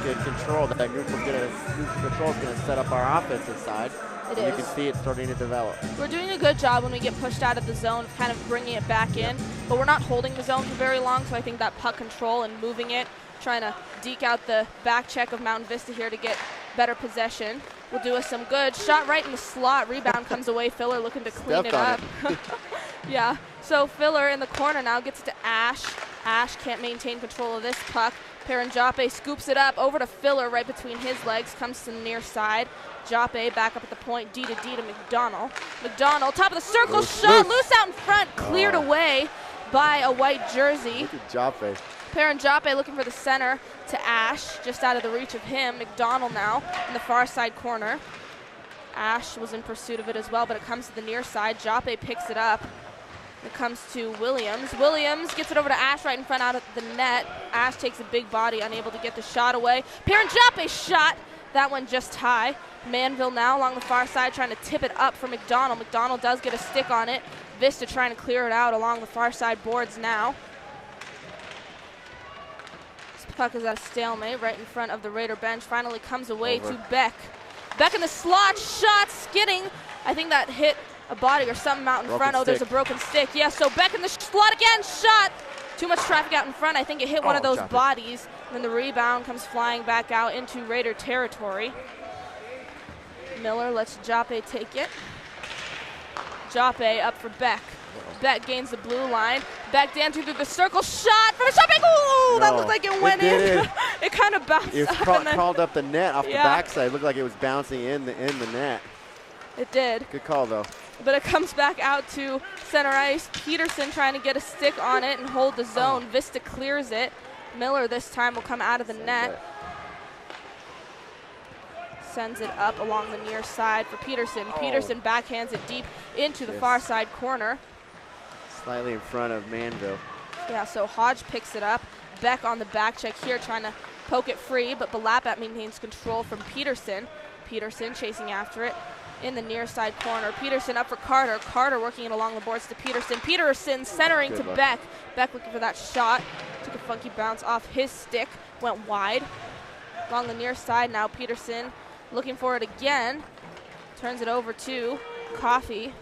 good control. That neutral control is going to set up our offensive side. It is. You can see it starting to develop. We're doing a good job when we get pushed out of the zone, kind of bringing it back in, but we're not holding the zone for very long, so I think that puck control and moving it, trying to deke out the back check of Mountain Vista here to get better possession will do us some good. Shot right in the slot. Rebound comes away. Filler looking to clean it up. Yeah, so Filler in the corner now gets it to Ash. Ash can't maintain control of this puck. Perenjape scoops it up over to Filler right between his legs, comes to the near side. Jape back up at the point, D to D to McDonald. McDonald, top of the circle, shot, loose out in front, cleared away by a white jersey. Look at Jape. Perenjape looking for the center to Ash, just out of the reach of him. McDonald now in the far side corner. Ash was in pursuit of it as well, but it comes to the near side. Jape picks it up. It comes to Williams. Williams gets it over to Ash right in front out of the net. Ash takes a big body, unable to get the shot away. Perenjape shot. That one just high. Manville now along the far side trying to tip it up for McDonald. McDonald does get a stick on it. Vista trying to clear it out along the far side boards now. This puck is at a stalemate right in front of the Raider bench. Finally comes away to Beck. Beck in the slot, shot, skidding. I think that hit a body or something out in front. Oh, there's a broken stick. Yeah, so Beck in the slot again, shot. Too much traffic out in front. I think it hit one of those bodies. And then the rebound comes flying back out into Raider territory. Miller lets Jape take it. Jape up for Beck. Beck gains the blue line. Beck dancing through the circle. Shot from Jape. Ooh, that looked like it went in. It kind of bounced up. It crawled up the net off the backside. It looked like it was bouncing in the net. It did. Good call, though. But it comes back out to center ice. Peterson trying to get a stick on it and hold the zone. Vista clears it. Miller this time will come out of the net. Sends it up along the near side for Peterson. Peterson backhands it deep into the far side corner. Slightly in front of Manville. Yeah, so Hodge picks it up. Beck on the back check here trying to poke it free, but Balapat maintains control from Peterson. Peterson chasing after it in the near side corner. Peterson up for Carter. Carter working it along the boards to Peterson. Peterson centering to Beck. Beck looking for that shot. Took a funky bounce off his stick. Went wide. Along the near side now, Peterson looking for it again. Turns it over to Coffee.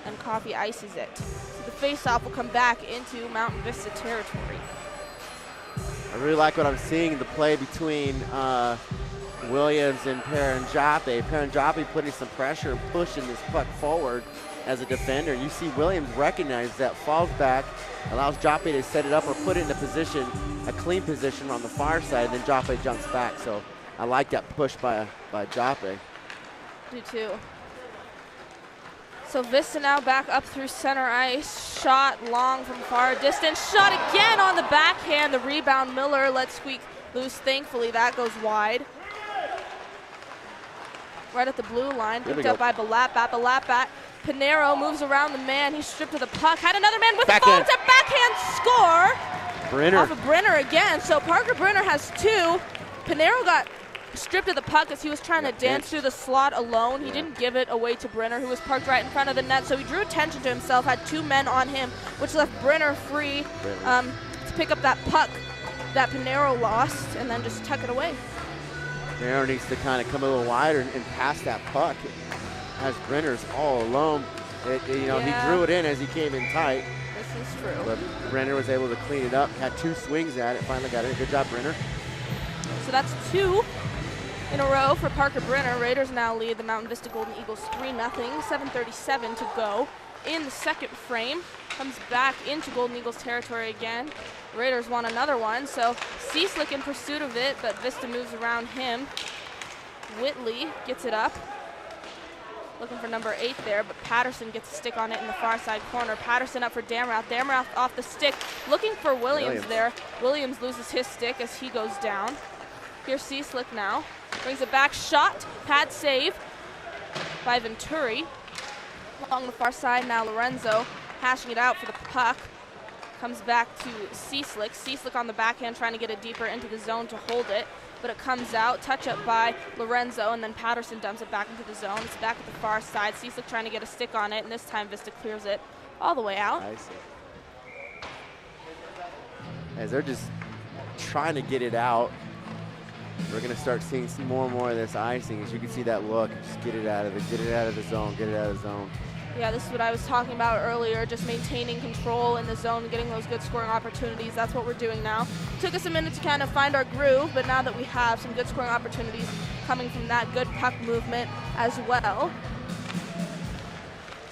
And Coffee ices it. So the face-off will come back into Mountain Vista territory. I really like what I'm seeing in the play between Williams and Paranjape. Paranjape putting some pressure and pushing this puck forward as a defender. You see Williams recognize that, falls back, allows Jape to set it up or put it in a position, a clean position on the far side, and then Jape jumps back. So I like that push by Jape. Do too. So Vista now back up through center ice. Shot long from far distance. Shot again on the backhand. The rebound, Miller lets squeak loose. Thankfully, that goes wide. Right at the blue line. Picked up by Balapat. Balapat. Pinero moves around the man. He's stripped of the puck. Had another man with the ball. It's a backhand score. Brenner. Off of Brenner again. So Parker Brenner has two. Pinero got stripped of the puck as he was trying to dance through the slot alone. He didn't give it away to Brenner, who was parked right in front of the net, so he drew attention to himself, had two men on him, which left Brenner free to pick up that puck that Pinero lost and then just tuck it away. Pinero needs to kind of come a little wider and pass that puck as Brenner's all alone. He drew it in as he came in tight. This is true. But Brenner was able to clean it up, had two swings at it, finally got it. Good job, Brenner. So that's two in a row for Parker Brenner. Raiders now lead the Mountain Vista Golden Eagles 3-0, 7:37 to go in the second frame. Comes back into Golden Eagles territory again. Raiders won another one, so Cieslik in pursuit of it, but Vista moves around him. Whitley gets it up. Looking for number 8 there, but Patterson gets a stick on it in the far side corner. Patterson up for Damroth. Damroth off the stick, looking for Williams there. Williams loses his stick as he goes down. Here's Cieslik now. Brings it back, shot, pad save by Venturi. Along the far side now, Lorenzo hashing it out for the puck. Comes back to Cieslik. Cieslik on the backhand trying to get it deeper into the zone to hold it, but it comes out, touch up by Lorenzo, and then Patterson dumps it back into the zone. It's back at the far side. Cieslik trying to get a stick on it, and this time Vista clears it all the way out. I see. As they're just trying to get it out. We're going to start seeing some more and more of this icing. As you can see that look, just get it out of the zone, get it out of the zone. Yeah, this is what I was talking about earlier, just maintaining control in the zone and getting those good scoring opportunities. That's what we're doing now. Took us a minute to kind of find our groove, but now that we have some good scoring opportunities coming from that good puck movement as well.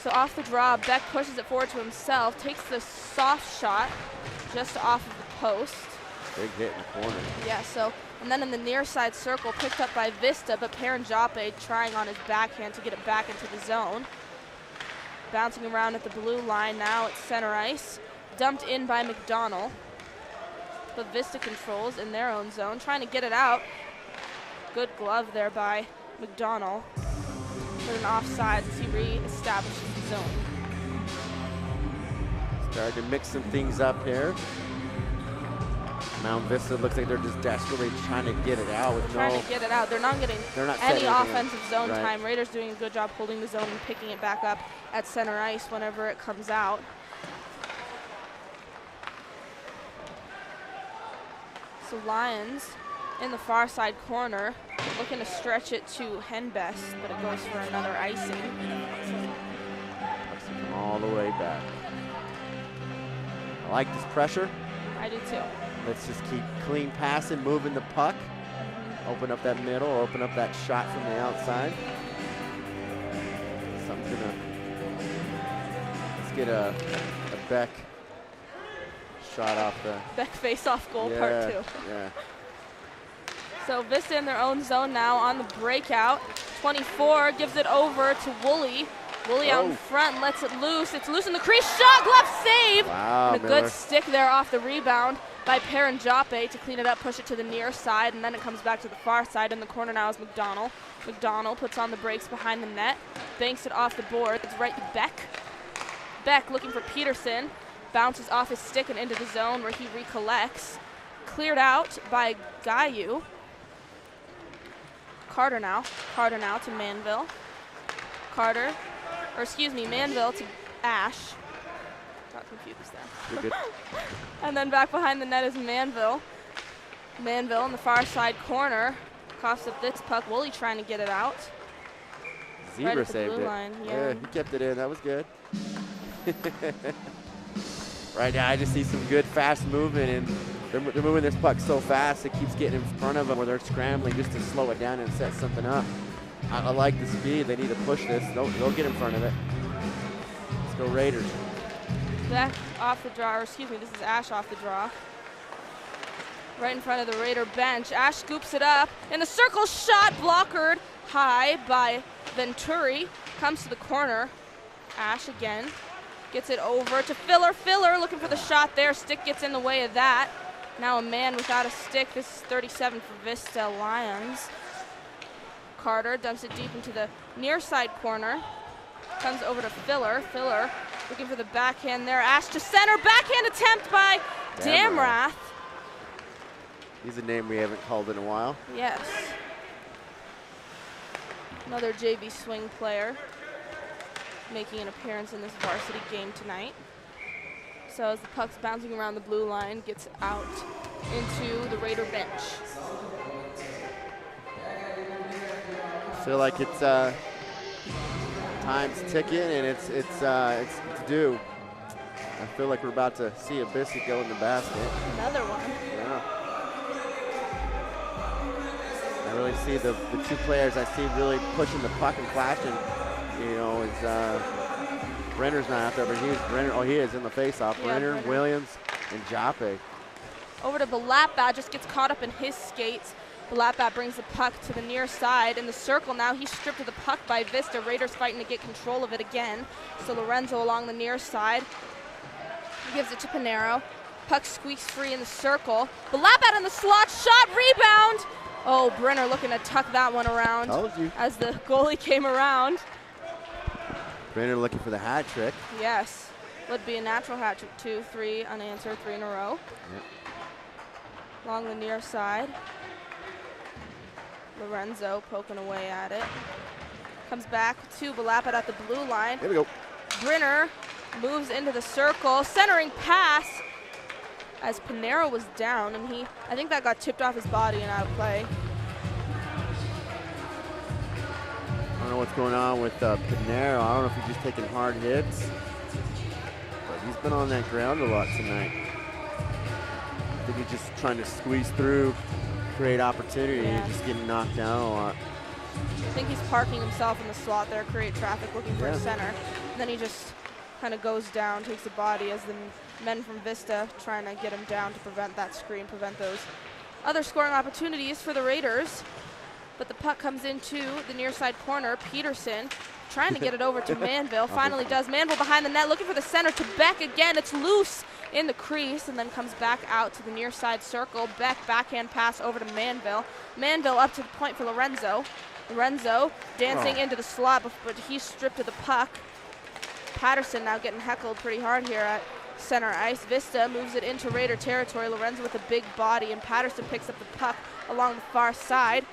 So off the draw, Beck pushes it forward to himself, takes the soft shot just off of the post. Big hit in the corner. Yeah, so, and then in the near side circle, picked up by Vista, but Paranjape trying on his backhand to get it back into the zone. Bouncing around at the blue line now at center ice. Dumped in by McDonald. But Vista controls in their own zone, trying to get it out. Good glove there by McDonald. With an offside as he re-establishes the zone. Starting to mix some things up here. Mount Vista looks like they're just desperately trying to get it out. Trying to get it out. They're not getting any offensive zone time. Raiders doing a good job holding the zone and picking it back up at center ice whenever it comes out. So Lions in the far side corner, looking to stretch it to Henbest, but it goes for another icing. Come all the way back. I like this pressure. I do too. Let's just keep clean passing, moving the puck. Open up that middle, open up that shot from the outside. Let's get a Beck shot off the... Beck face-off goal, part 2. Yeah. So Vista in their own zone now on the breakout. 24 gives it over to Woolley. Woolley out in front, lets it loose. It's loose in the crease. Shot, glove save! Wow, and a good stick there off the rebound by Paranjape to clean it up, push it to the near side, and then it comes back to the far side. In the corner now is McDonald. McDonald puts on the brakes behind the net, banks it off the board. It's right to Beck. Beck looking for Peterson, bounces off his stick and into the zone where he recollects. Cleared out by Gayu. Carter now. Carter now to Manville. Manville to Ash. Got confused there. You're good. And then back behind the net is Manville. Manville in the far side corner. Coughs up this puck. Woolley trying to get it out. Zebra right saved it. line. Yeah, he kept it in. That was good. Right now, I just see some good fast movement, and they're moving this puck so fast it keeps getting in front of them where they're scrambling just to slow it down and set something up. I like the speed. They need to push this. They'll get in front of it. Let's go Raiders. Back off the draw, this is Ash off the draw. Right in front of the Raider bench. Ash scoops it up, and the circle shot blockered high by Venturi. Comes to the corner. Ash again. Gets it over to Filler. Filler looking for the shot there. Stick gets in the way of that. Now a man without a stick. This is 37 for Vista Lions. Carter dumps it deep into the near side corner. Comes over to Filler. Filler looking for the backhand there. Ash to center. Backhand attempt by Damrath. He's a name we haven't called in a while. Yes. Another JV swing player making an appearance in this varsity game tonight. So as the puck's bouncing around the blue line, gets out into the Raider bench. I feel like it's time's ticking and it's due. I feel like we're about to see a biscuit go in the basket. Another one. Yeah. I really see the two players I see really pushing the puck and flashing. You know, Brenner's not out there, but he is in the faceoff. Yeah, Brenner, Williams, and Jape. Over to Balapbat, just gets caught up in his skates. Balapbat brings the puck to the near side in the circle now. He's stripped of the puck by Vista. Raiders fighting to get control of it again. So Lorenzo along the near side. He gives it to Pinero. Puck squeaks free in the circle. Balapbat in the slot, shot, rebound. Oh, Brenner looking to tuck that one around as the goalie came around. Brenner looking for the hat trick. Yes, would be a natural hat trick. 2, 3 unanswered, 3 in a row. Yep. Along the near side. Lorenzo poking away at it. Comes back to Balappat at the blue line. Here we go. Brenner moves into the circle. Centering pass as Pinero was down, and I think that got tipped off his body and out of play. I don't know what's going on with Pinero. I don't know if he's just taking hard hits, but he's been on that ground a lot tonight. I think he's just trying to squeeze through, create opportunity, and just getting knocked down a lot. I think he's parking himself in the slot there, create traffic, looking for a center. And then he just kind of goes down, takes the body as the men from Vista trying to get him down to prevent that screen, prevent those other scoring opportunities for the Raiders. But the puck comes into the near side corner. Peterson trying to get it over to Manville. Finally does. Manville behind the net, looking for the center to Beck again. It's loose in the crease and then comes back out to the near side circle. Beck backhand pass over to Manville. Manville up to the point for Lorenzo. Lorenzo dancing into the slot, but he's stripped of the puck. Patterson now getting heckled pretty hard here at center ice. Vista moves it into Raider territory. Lorenzo with a big body, and Patterson picks up the puck along the far side.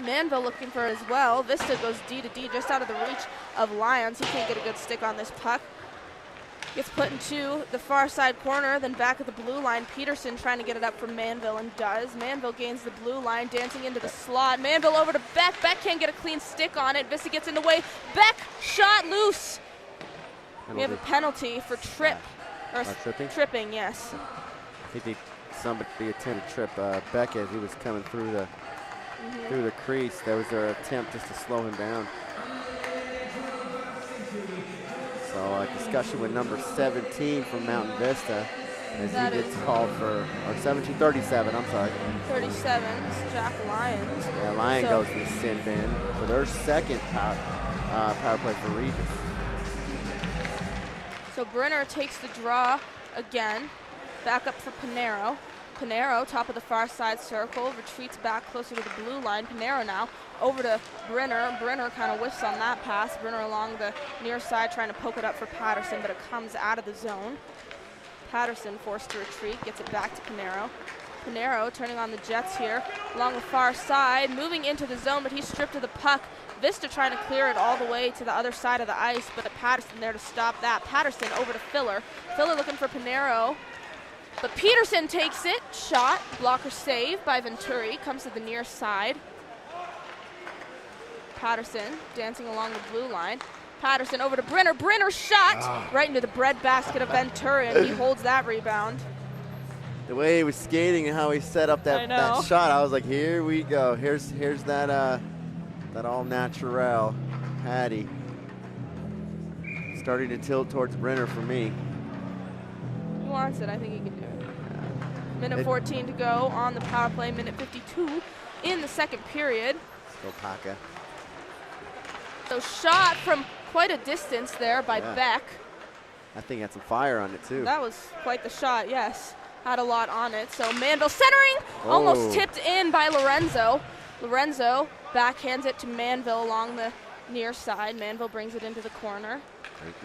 Manville looking for it as well. Vista goes D to D, just out of the reach of Lions. He can't get a good stick on this puck. Gets put into the far side corner, then back at the blue line. Peterson trying to get it up from Manville and does. Manville gains the blue line, dancing into the slot. Manville over to Beck. Beck can't get a clean stick on it. Vista gets in the way. Beck shot loose. We have a penalty for trip. Tripping? Tripping, yes. I think somebody attempted to trip Beck as he was coming through the crease. That was their attempt just to slow him down. So a discussion with number 17 from Mountain Vista as he gets called for, or 1737, I'm sorry. 37 is Jack Lyons. Yeah, Lyon goes to the sin bin for their second power play for Regis. So Brenner takes the draw again. Back up for Pinero. Pinero, top of the far side circle, retreats back closer to the blue line. Pinero now over to Brenner. Brenner kind of whiffs on that pass. Brenner along the near side trying to poke it up for Patterson, but it comes out of the zone. Patterson forced to retreat, gets it back to Pinero. Pinero turning on the Jets here along the far side, moving into the zone, but he's stripped of the puck. Vista trying to clear it all the way to the other side of the ice, but Patterson there to stop that. Patterson over to Filler. Filler looking for Pinero, but Peterson takes it. Shot, blocker save by Venturi, comes to the near side. Patterson dancing along the blue line. Patterson over to Brenner. Brenner shot right into the breadbasket of Venturi, and he holds that rebound. The way he was skating and how he set up that shot, I was like, here we go. Here's that that all natural Patty. Starting to tilt towards Brenner for me. He wants it. I think he can do it. Minute 14 to go on the power play. Minute 52 in the second period. Let's go, Paca. So shot from quite a distance there by Beck. I think had some fire on it too. That was quite the shot, yes. Had a lot on it. So Manville centering, almost tipped in by Lorenzo. Lorenzo backhands it to Manville along the near side. Manville brings it into the corner.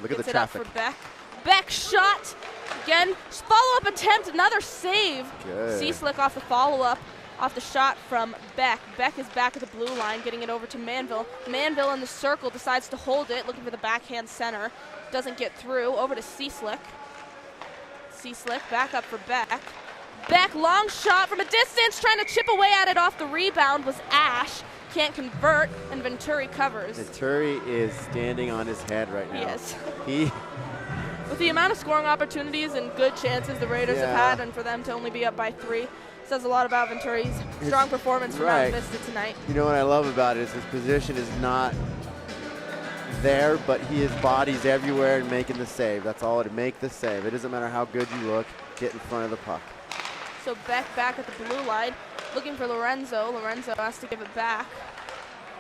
Look at the traffic. It up for Beck. Beck shot again. Follow-up attempt, another save. Good. Seaslick off the follow-up, off the shot from Beck. Beck is back at the blue line, getting it over to Manville. Manville in the circle decides to hold it, looking for the backhand center. Doesn't get through. Over to Seaslick. Seaslick back up for Beck. Beck, long shot from a distance, trying to chip away at it. Off the rebound was Ash. Can't convert, and Venturi covers. Venturi is standing on his head right now. Yes. With the amount of scoring opportunities and good chances the Raiders have had, and for them to only be up by 3, says a lot about Venturi's strong performance from Mount Vista tonight. You know what I love about it is his position is not there, but his body's everywhere and making the save. That's all to make the save. It doesn't matter how good you look, get in front of the puck. So Beck back at the blue line, looking for Lorenzo. Lorenzo has to give it back.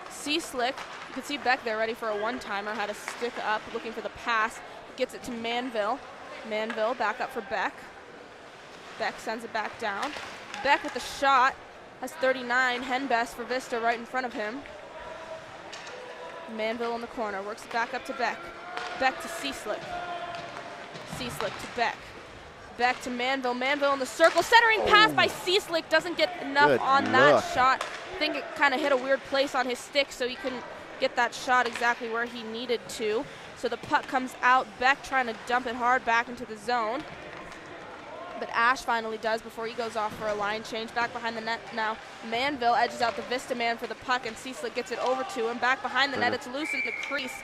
Seaslick, you can see Beck there ready for a one-timer, had to stick up, looking for the pass. Gets it to Manville. Manville back up for Beck. Beck sends it back down. Beck with the shot, has 39. Henbest for Vista right in front of him. Manville in the corner, works it back up to Beck. Beck to Seaslick. Seaslick to Beck. Beck to Manville. Manville in the circle. Centering pass by Seaslick. Doesn't get enough that shot. I think it kind of hit a weird place on his stick, so he couldn't get that shot exactly where he needed to. So the puck comes out. Beck trying to dump it hard back into the zone. But Ash finally does before he goes off for a line change. Back behind the net now. Manville edges out the Vista man for the puck, and Seaslick gets it over to him. Back behind the net, it's loose in the crease.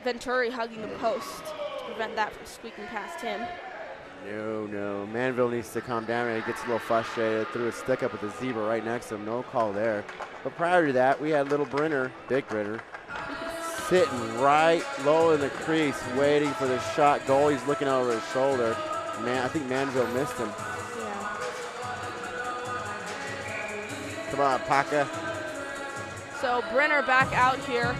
Venturi hugging the post to prevent that from squeaking past him. No. Manville needs to calm down. He gets a little frustrated. Threw his stick up with the zebra right next to him. No call there. But prior to that, we had little Brenner, big Brenner, sitting right low in the crease, waiting for the shot. Goalie's looking over his shoulder. Man, I think Manville missed him. Yeah. Come on, Paca. So Brenner back out here.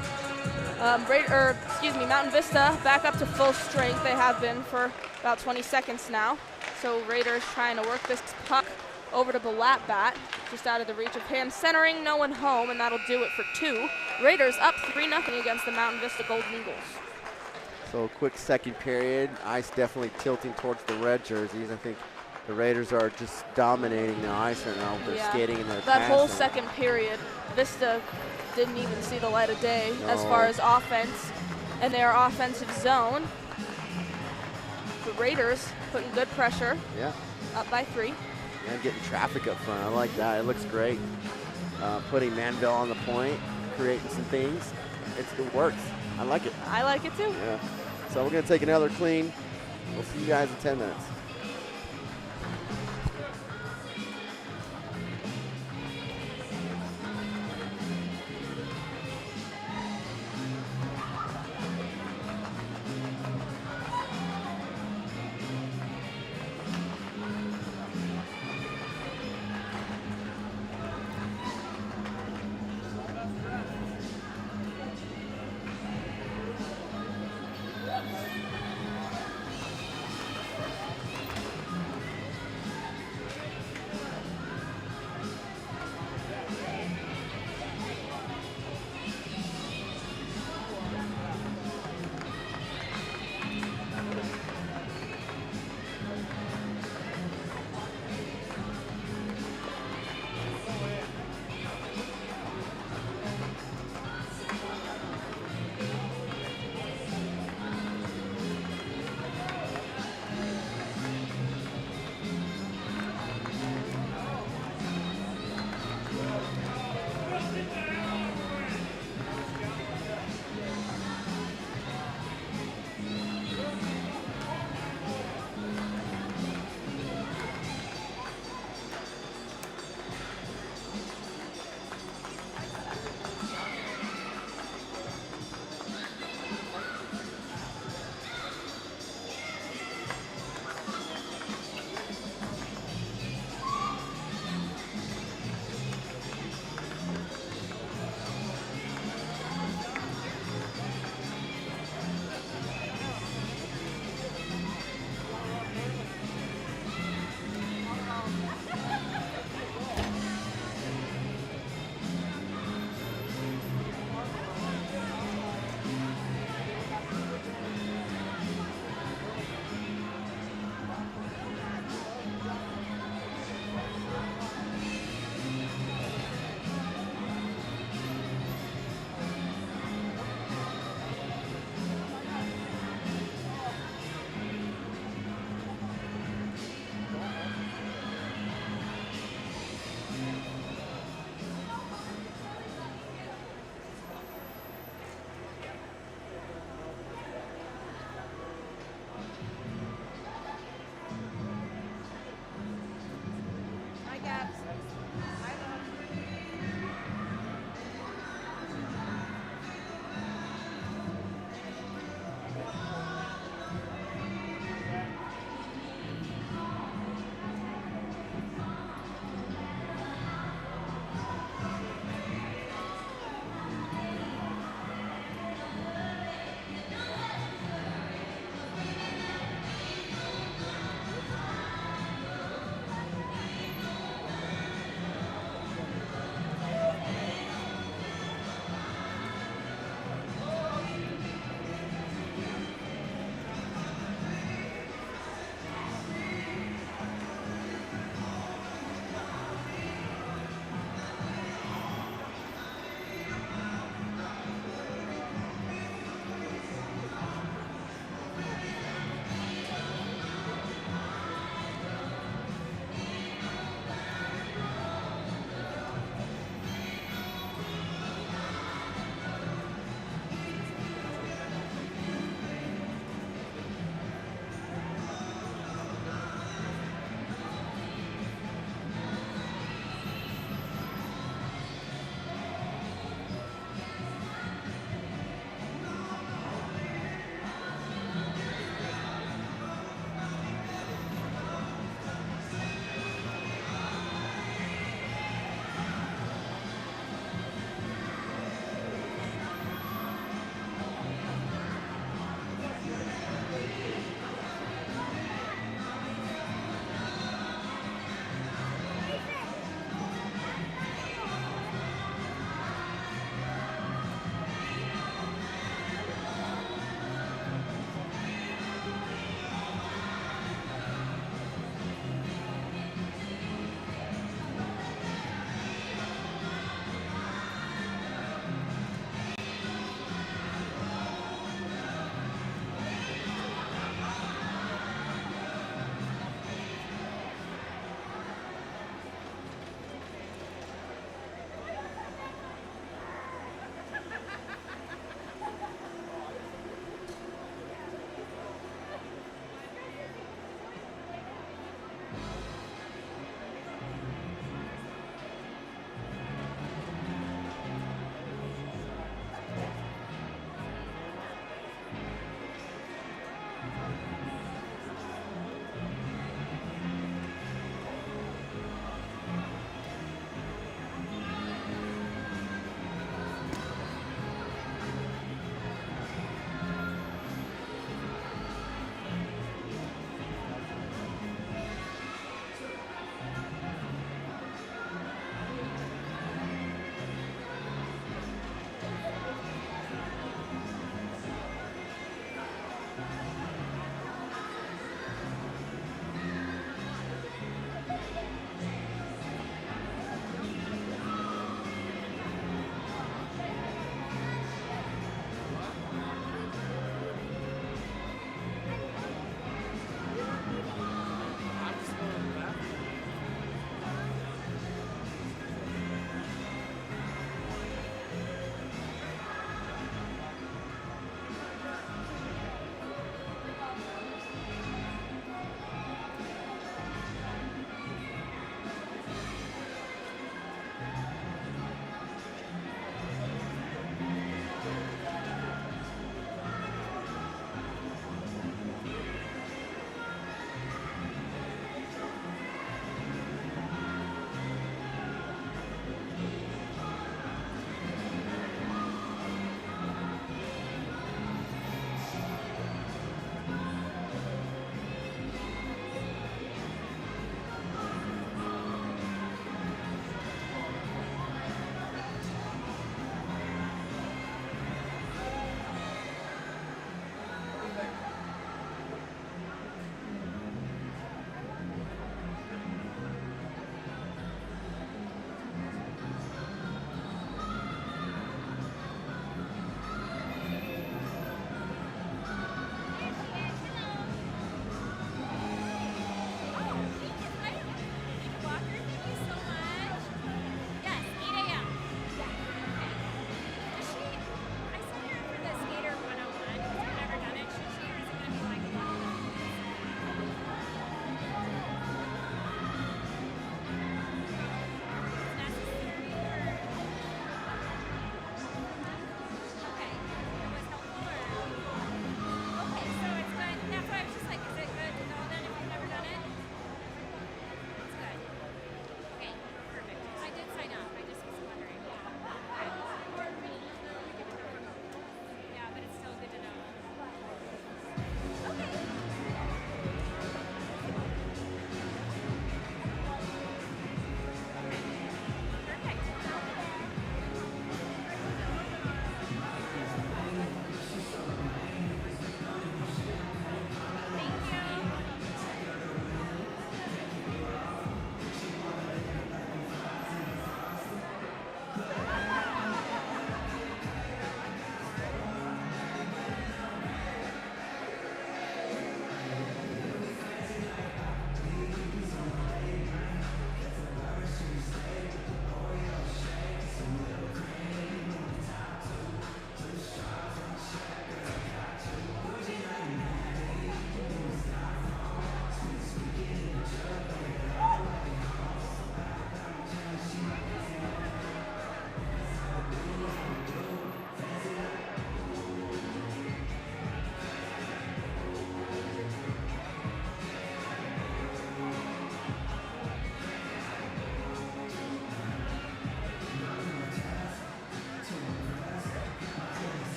Mountain Vista back up to full strength. They have been for about 20 seconds now. So Raiders trying to work this puck over to Balatbat, just out of the reach of him. Centering, no one home, and that'll do it for 2. Raiders up 3-0 against the Mountain Vista Golden Eagles. So quick second period. Ice definitely tilting towards the red jerseys. I think the Raiders are just dominating the ice right now with their skating and their That whole passing. second period, Vista didn't even see the light of day as far as offense and their offensive zone. The Raiders putting good pressure. Yeah. Up by 3. Yeah, getting traffic up front. I like that. It looks great. Putting Manville on the point, creating some things. It works. I like it. I like it too. Yeah. So we're going to take another clean. We'll see you guys in 10 minutes.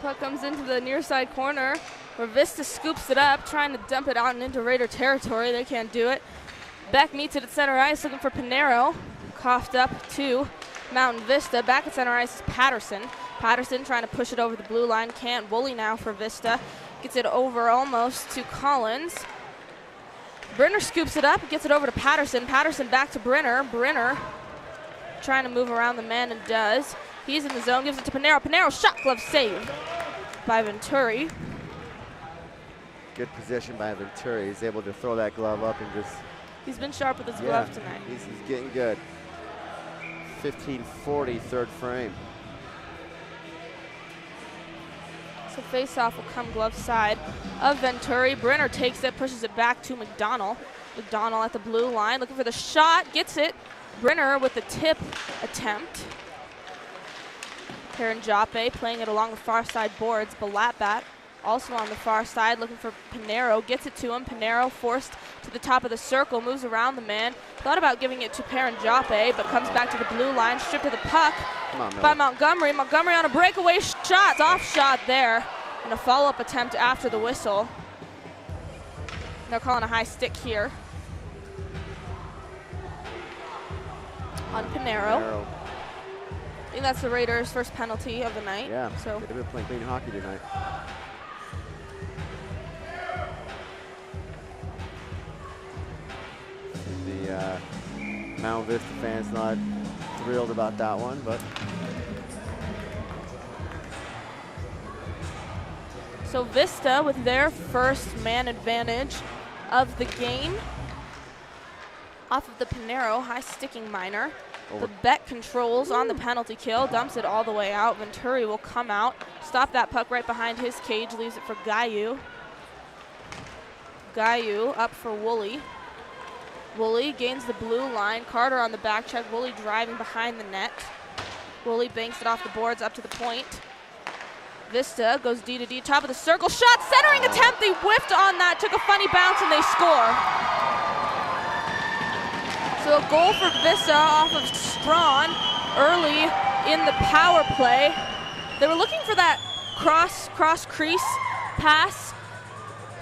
Puck comes into the near side corner where Vista scoops it up, trying to dump it out and into Raider territory. They can't do it. Beck meets it at center ice, looking for Pinero. Coughed up to Mountain Vista. Back at center ice is Patterson. Patterson trying to push it over the blue line. Can't. Woolley now for Vista. Gets it over almost to Collins. Brenner scoops it up, gets it over to Patterson. Patterson back to Brenner. Brenner trying to move around the man and does. He's in the zone, gives it to Pinero. Pinero shot glove save by Venturi. Good position by Venturi. He's able to throw that glove up and just... He's been sharp with his glove tonight. He's getting good. 15:40, third frame. So face-off will come glove side of Venturi. Brenner takes it, pushes it back to McDonald. McDonald at the blue line, looking for the shot, gets it. Brenner with the tip attempt. Perrin Joppe playing it along the far side boards. Balatbat also on the far side, looking for Pinero. Gets it to him. Pinero forced to the top of the circle, moves around the man. Thought about giving it to Perrin Joppe, but comes back to the blue line, stripped of the puck by Montgomery. Montgomery on a breakaway shot, off shot there, and a follow-up attempt after the whistle. They're calling a high stick here on Pinero. I think that's the Raiders' first penalty of the night. Yeah, so they've been playing clean hockey tonight. The Mount Vista fans not thrilled about that one, but. So Vista with their first man advantage of the game off of the Pinero high sticking minor. The Beck controls on the penalty kill, dumps it all the way out. Venturi will come out, stop that puck right behind his cage, leaves it for Gayu. Gayu up for Woolley. Woolley gains the blue line. Carter on the back check. Woolley driving behind the net. Woolley banks it off the boards up to the point. Vista goes D to D, top of the circle. Shot, centering attempt. They whiffed on that, took a funny bounce, and they score. So a goal for Vista off of Strawn early in the power play. They were looking for that cross crease pass.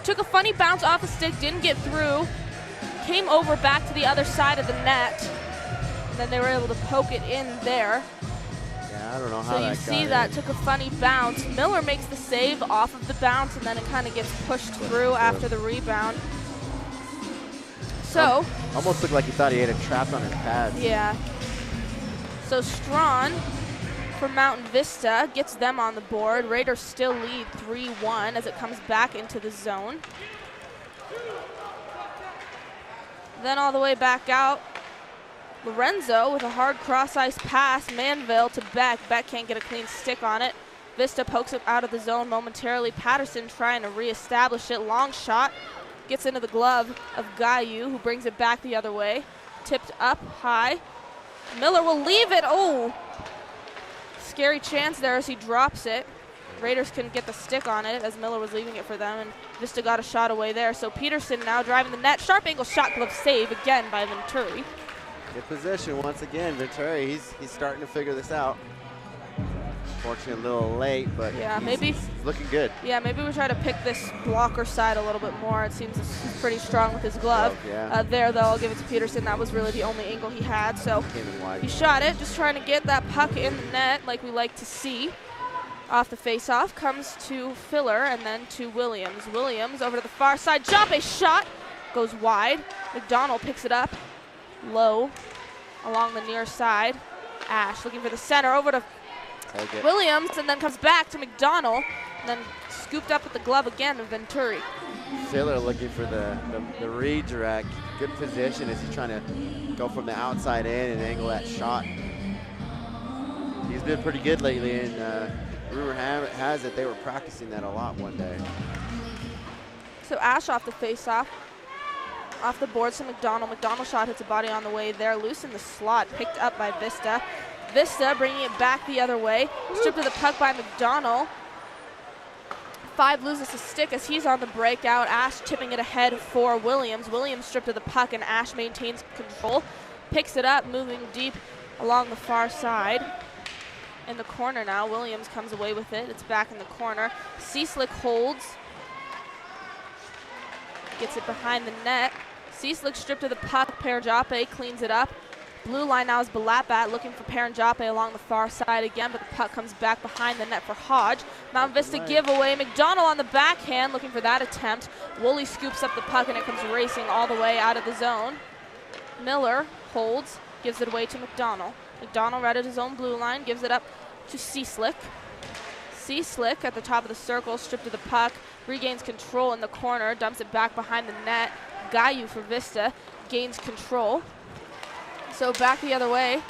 Took a funny bounce off the stick, didn't get through. Came over back to the other side of the net. And then they were able to poke it in there. Yeah, I don't know how that got So you see that took a funny bounce. Miller makes the save off of the bounce, and then it kind of gets pushed through after the rebound. So almost looked like he thought he had it trapped on his pads. Yeah. So Strawn for Mountain Vista gets them on the board. Raiders still lead 3-1 as it comes back into the zone. Then all the way back out, Lorenzo with a hard cross-ice pass. Manville to Beck. Beck can't get a clean stick on it. Vista pokes it out of the zone momentarily. Patterson trying to reestablish it. Long shot. Gets into the glove of Gayu, who brings it back the other way. Tipped up high. Miller will leave it. Oh! Scary chance there as he drops it. Raiders couldn't get the stick on it as Miller was leaving it for them, and Vista got a shot away there. So Peterson now driving the net. Sharp angle shot glove save again by Venturi. Good position once again. Venturi, he's starting to figure this out. Fortunately, a little late, but yeah, he's looking good. Yeah, maybe we try to pick this blocker side a little bit more. It seems he's pretty strong with his glove. There, though, I'll give it to Peterson. That was really the only angle he had. So he shot it, just trying to get that puck in the net like we like to see. Off the face-off comes to Filler and then to Williams. Williams over to the far side. Joppe shot goes wide. McDonald picks it up low along the near side. Ash looking for the center over to Williams, and then comes back to McDonald, and then scooped up with the glove again of Venturi. Filler looking for the redirect. Good position as he's trying to go from the outside in and angle that shot. He's been pretty good lately, and rumor has it they were practicing that a lot one day. So Ash off the face-off. Off the boards to McDonald. McDonald shot hits a body on the way there. Loose in the slot. Picked up by Vista. Vista bringing it back the other way. Stripped of the puck by McDonald. 5 loses the stick as he's on the breakout. Ash tipping it ahead for Williams. Williams stripped of the puck, and Ash maintains control. Picks it up, moving deep along the far side. in the corner now. Williams comes away with it. It's back in the corner. Cieslik holds. Gets it behind the net. Cieslik stripped of the puck. Paranjape cleans it up. Blue line now is Balapat looking for Paranjape along the far side again, but the puck comes back behind the net for Hodge. Mount Vista giveaway. McDonald on the backhand looking for that attempt. Woolley scoops up the puck and it comes racing all the way out of the zone. Miller holds, gives it away to McDonald. McDonald right at his own blue line, gives it up to Cieslik. Cieslik at the top of the circle, stripped of the puck, regains control in the corner, dumps it back behind the net. Gayu for Vista gains control. So back the other way.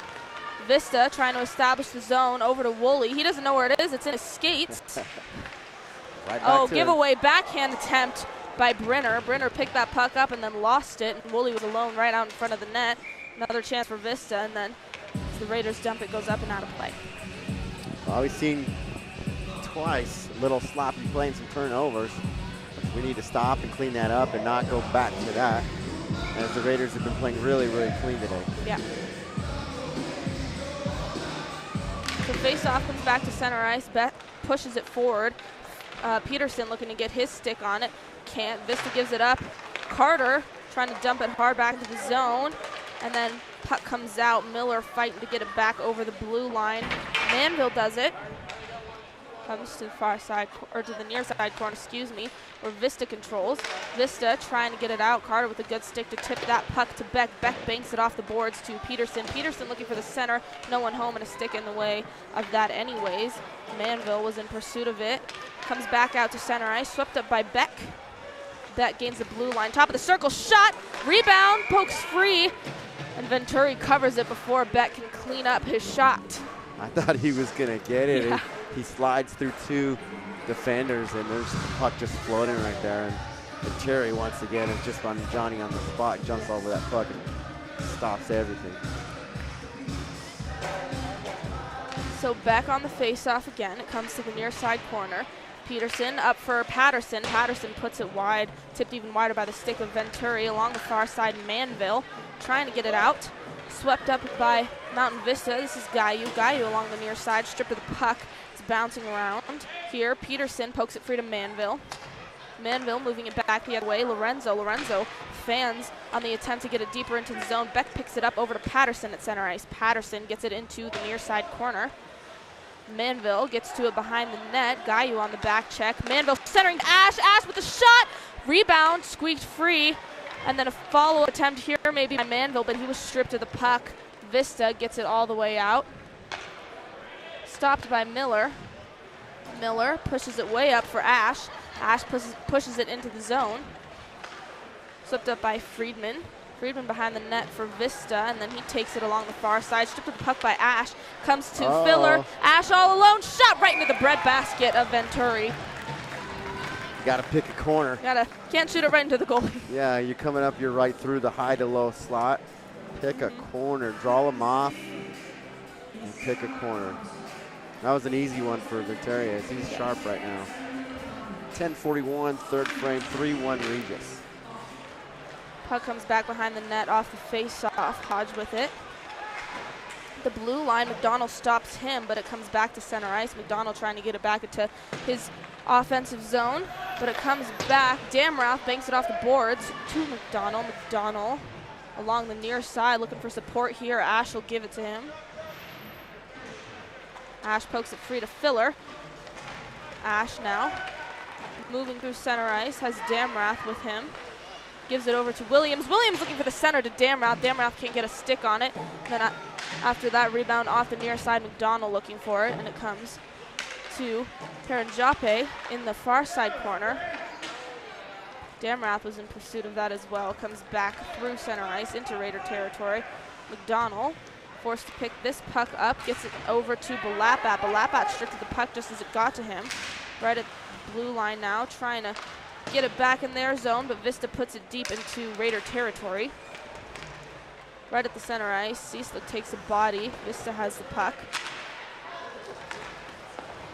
Vista trying to establish the zone over to Woolley. He doesn't know where it is. It's in his skates. Giveaway backhand attempt by Brenner. Brenner picked that puck up and then lost it. And Woolley was alone right out in front of the net. Another chance for Vista, and then as the Raiders dump, it goes up and out of play. Well, we've seen twice a little sloppy play and some turnovers. We need to stop and clean that up and not go back to that, as the Raiders have been playing really, really clean today. Yeah. So face-off comes back to center ice. Bet pushes it forward. Peterson looking to get his stick on it. Can't. Vista gives it up. Carter trying to dump it hard back into the zone. And then puck comes out. Miller fighting to get it back over the blue line. Manville does it. Comes to the far side, or to the near side corner, where Vista controls. Vista trying to get it out. Carter with a good stick to tip that puck to Beck. Beck banks it off the boards to Peterson. Peterson looking for the center. No one home and a stick in the way of that anyways. Manville was in pursuit of it. Comes back out to center ice, swept up by Beck. Beck gains the blue line. Top of the circle, shot, rebound, pokes free. And Venturi covers it before Beck can clean up his shot. I thought he was going to get it. Yeah. He slides through two defenders, and there's the puck just floating right there. And Venturi, once again, is just on Johnny on the spot, jumps over that puck and stops everything. So Beck on the face-off again. It comes to the near side corner. Peterson up for Patterson. Patterson puts it wide, tipped even wider by the stick of Venturi along the far side. Manville trying to get it out. Swept up by Mountain Vista. This is Gayu. Gayu along the near side, stripped of the puck. It's bouncing around. Here, Peterson pokes it free to Manville. Manville moving it back the other way. Lorenzo fans on the attempt to get it deeper into the zone. Beck picks it up over to Patterson at center ice. Patterson gets it into the near side corner. Manville gets to it behind the net. Gayu on the back check. Manville centering Ash. Ash with a shot. Rebound, squeaked free. And then a follow attempt here maybe by Manville, but he was stripped of the puck. Vista gets it all the way out. Stopped by Miller. Miller pushes it way up for Ash. Ash pushes it into the zone. Slipped up by Friedman. Friedman behind the net for Vista, and then he takes it along the far side. Stripped of the puck by Ash. Comes to Filler. Ash all alone. Shot right into the breadbasket of Venturi. Got to pick a corner. Can't shoot it right into the goalie. Yeah, you're coming up, you're right through the high to low slot. Pick a corner, draw them off, and pick a corner. That was an easy one for Venturi. He's sharp right now. 10:41, third frame, 3-1 Regis. Puck comes back behind the net off the face-off. Hodge with it. The blue line, McDonald stops him, but it comes back to center ice. McDonald trying to get it back into his offensive zone, but it comes back. Damroth banks it off the boards to McDonald. McDonald along the near side looking for support here. Ash will give it to him. Ash pokes it free to Filler. Ash now moving through center ice, has Damroth with him. Gives it over to Williams. Williams looking for the center to Damroth. Damroth can't get a stick on it. And then after that rebound off the near side, McDonald looking for it, and it comes to Paranjape in the far side corner. Damroth was in pursuit of that as well. Comes back through center ice into Raider territory. McDonald forced to pick this puck up, gets it over to Balapat. Balapat stripped the puck just as it got to him. Right at the blue line now, trying to get it back in their zone, but Vista puts it deep into Raider territory. Right at the center ice, Cieslik takes a body. Vista has the puck.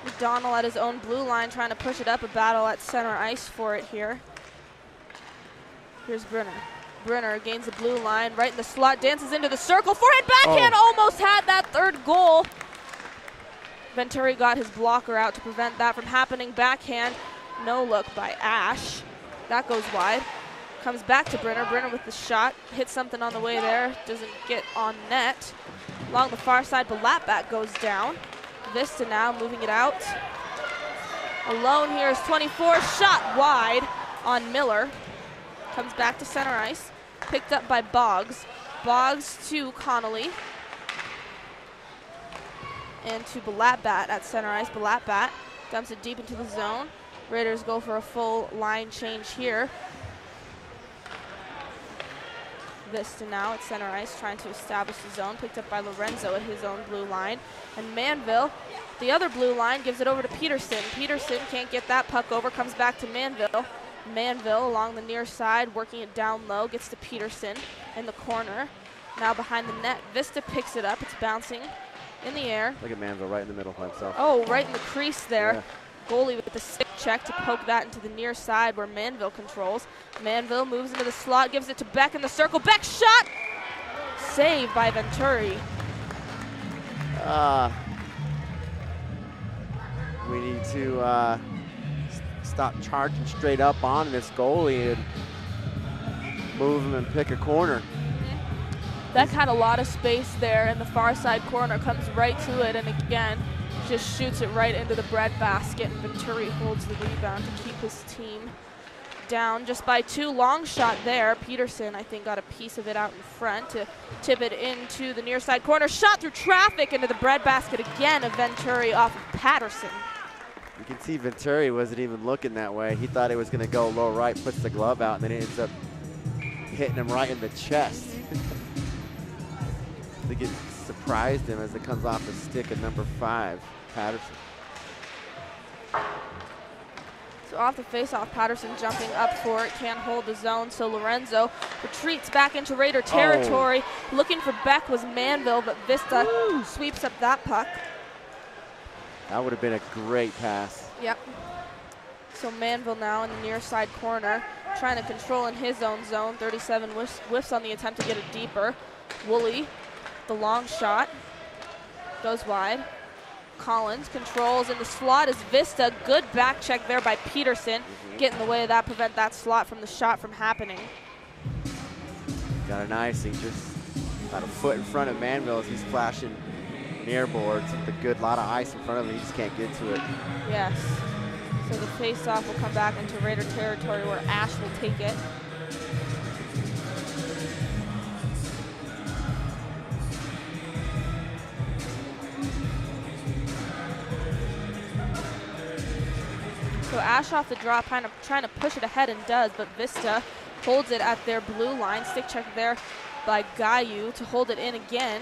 McDonald at his own blue line trying to push it up, a battle at center ice for it here. Here's Brenner. Brenner gains the blue line, right in the slot, dances into the circle, forehand backhand, almost had that third goal. Venturi got his blocker out to prevent that from happening. Backhand, no look by Ash. That goes wide. Comes back to Brenner. Brenner with the shot. Hits something on the way there. Doesn't get on net. Along the far side, Balatbat goes down. Vista now moving it out. Alone here is 24. Shot wide on Miller. Comes back to center ice. Picked up by Boggs. Boggs to Connolly. And to Balatbat at center ice. Balatbat dumps it deep into the zone. Raiders go for a full line change here. Vista now at center ice trying to establish the zone. Picked up by Lorenzo at his own blue line. And Manville, the other blue line, gives it over to Peterson. Peterson can't get that puck over. Comes back to Manville. Manville along the near side, working it down low. Gets to Peterson in the corner. Now behind the net. Vista picks it up. It's bouncing in the air. Look at Manville right in the middle by himself. Oh, right in the crease there. Yeah. Goalie with the stick check to poke that into the near side where Manville controls. Manville moves into the slot, gives it to Beck in the circle. Beck shot! Saved by Venturi. We need to stop charging straight up on this goalie and move him and pick a corner. Beck had a lot of space there in the far side corner, comes right to it, and again, just shoots it right into the breadbasket, and Venturi holds the rebound to keep his team down just by 2. Long shot there. Peterson, I think, got a piece of it out in front to tip it into the near side corner. Shot through traffic into the breadbasket again of Venturi off of Patterson. You can see Venturi wasn't even looking that way. He thought it was going to go low right, puts the glove out, and then it ends up hitting him right in the chest. I think it surprised him as it comes off the stick of number 5, Patterson. So off the face-off, Patterson jumping up for it, can't hold the zone, so Lorenzo retreats back into Raider territory. Looking for Beck was Manville, but Vista sweeps up that puck. That would have been a great pass. Yep. So Manville now in the near side corner, trying to control in his own zone. 37 whiffs on the attempt to get it deeper. Woolley, the long shot, goes wide. Collins controls, and the slot is Vista. Good back check there by Peterson. Get in the way of that, prevent that slot from the shot from happening. Got an icing just about a foot in front of Manville as he's flashing near boards with a good lot of ice in front of him. He just can't get to it. Yes. So the face-off will come back into Raider territory where Ash will take it. So Ash off the draw, kind of trying to push it ahead, and does, but Vista holds it at their blue line. Stick check there by Gayu to hold it in again.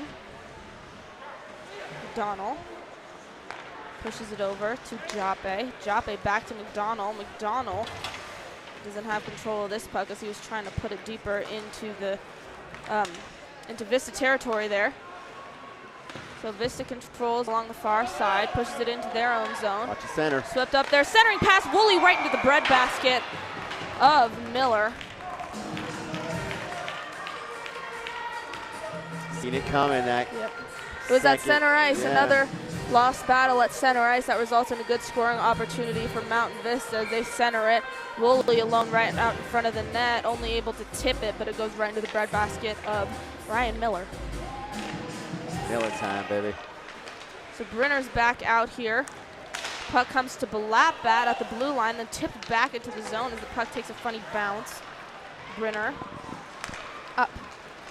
McDonald pushes it over to Jape. Jape back to McDonald. McDonald doesn't have control of this puck as he was trying to put it deeper into the into Vista territory there. So Vista controls along the far side, pushes it into their own zone. Watch the center. Swept up there, centering pass, Woolley right into the breadbasket of Miller. Seen it coming. That Yep. It was at center ice, yeah. another lost battle at center ice that results in a good scoring opportunity for Mountain Vista as they center it. Woolley alone right out in front of the net, only able to tip it, but it goes right into the breadbasket of Ryan Miller. Miller time, baby. So Brenner's back out here. Puck comes to Balatbat at the blue line, then tipped back into the zone as the puck takes a funny bounce. Brenner up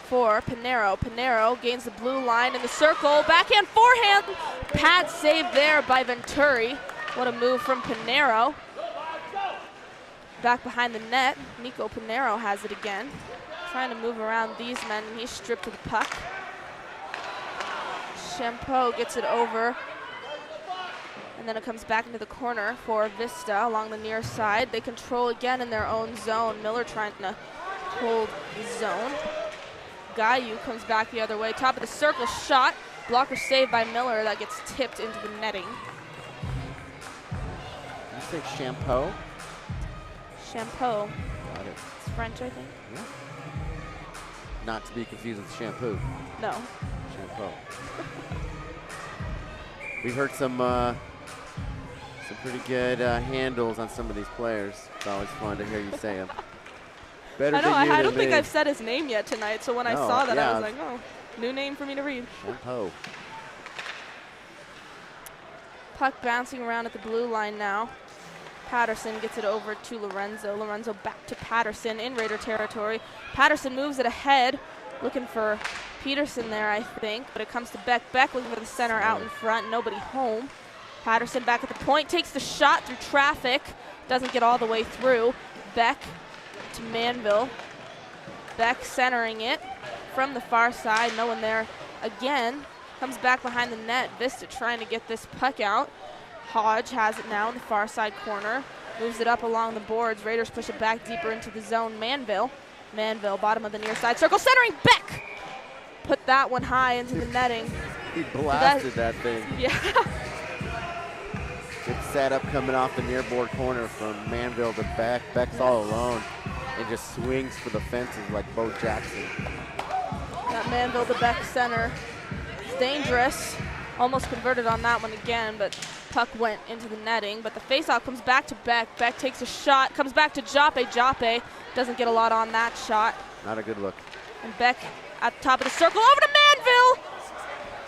for Pinero. Pinero gains the blue line in the circle. Backhand, forehand. Pad save there by Venturi. What a move from Pinero. Back behind the net, Nico Pinero has it again. Trying to move around these men, and he's stripped of the puck. Champeau gets it over, and then it comes back into the corner for Vista along the near side. They control again in their own zone. Miller trying to hold the zone. Gayu comes back the other way. Top of the circle shot. Blocker saved by Miller. That gets tipped into the netting. You say Champeau? Champeau. Got it. It's French, I think. Yeah. Not to be confused with shampoo. No. Champeau. We've heard some pretty good handles on some of these players. It's always fun to hear you say them. Better I know, than you I than don't think me. I've said his name yet tonight, so when I saw that, I was like, oh, new name for me to read. Oh. Puck bouncing around at the blue line now. Patterson gets it over to Lorenzo. Lorenzo back to Patterson in Raider territory. Patterson moves it ahead, looking for Peterson there, I think, but it comes to Beck. Beck looking for the center out in front, nobody home. Patterson back at the point, takes the shot through traffic, doesn't get all the way through. Beck to Manville. Beck centering it from the far side, no one there again. Comes back behind the net. Vista trying to get this puck out. Hodge has it now in the far side corner. Moves it up along the boards. Raiders push it back deeper into the zone. Manville, bottom of the near side circle, centering Beck. Put that one high into the netting. He blasted that thing. Yeah. Good setup coming off the near board corner from Manville to Beck. Beck's all alone and just swings for the fences like Bo Jackson. That Manville to Beck center. It's dangerous. Almost converted on that one again, but puck went into the netting. But the faceoff comes back to Beck. Beck takes a shot, comes back to Joppe. Joppe doesn't get a lot on that shot. Not a good look. And Beck at the top of the circle, over to Manville.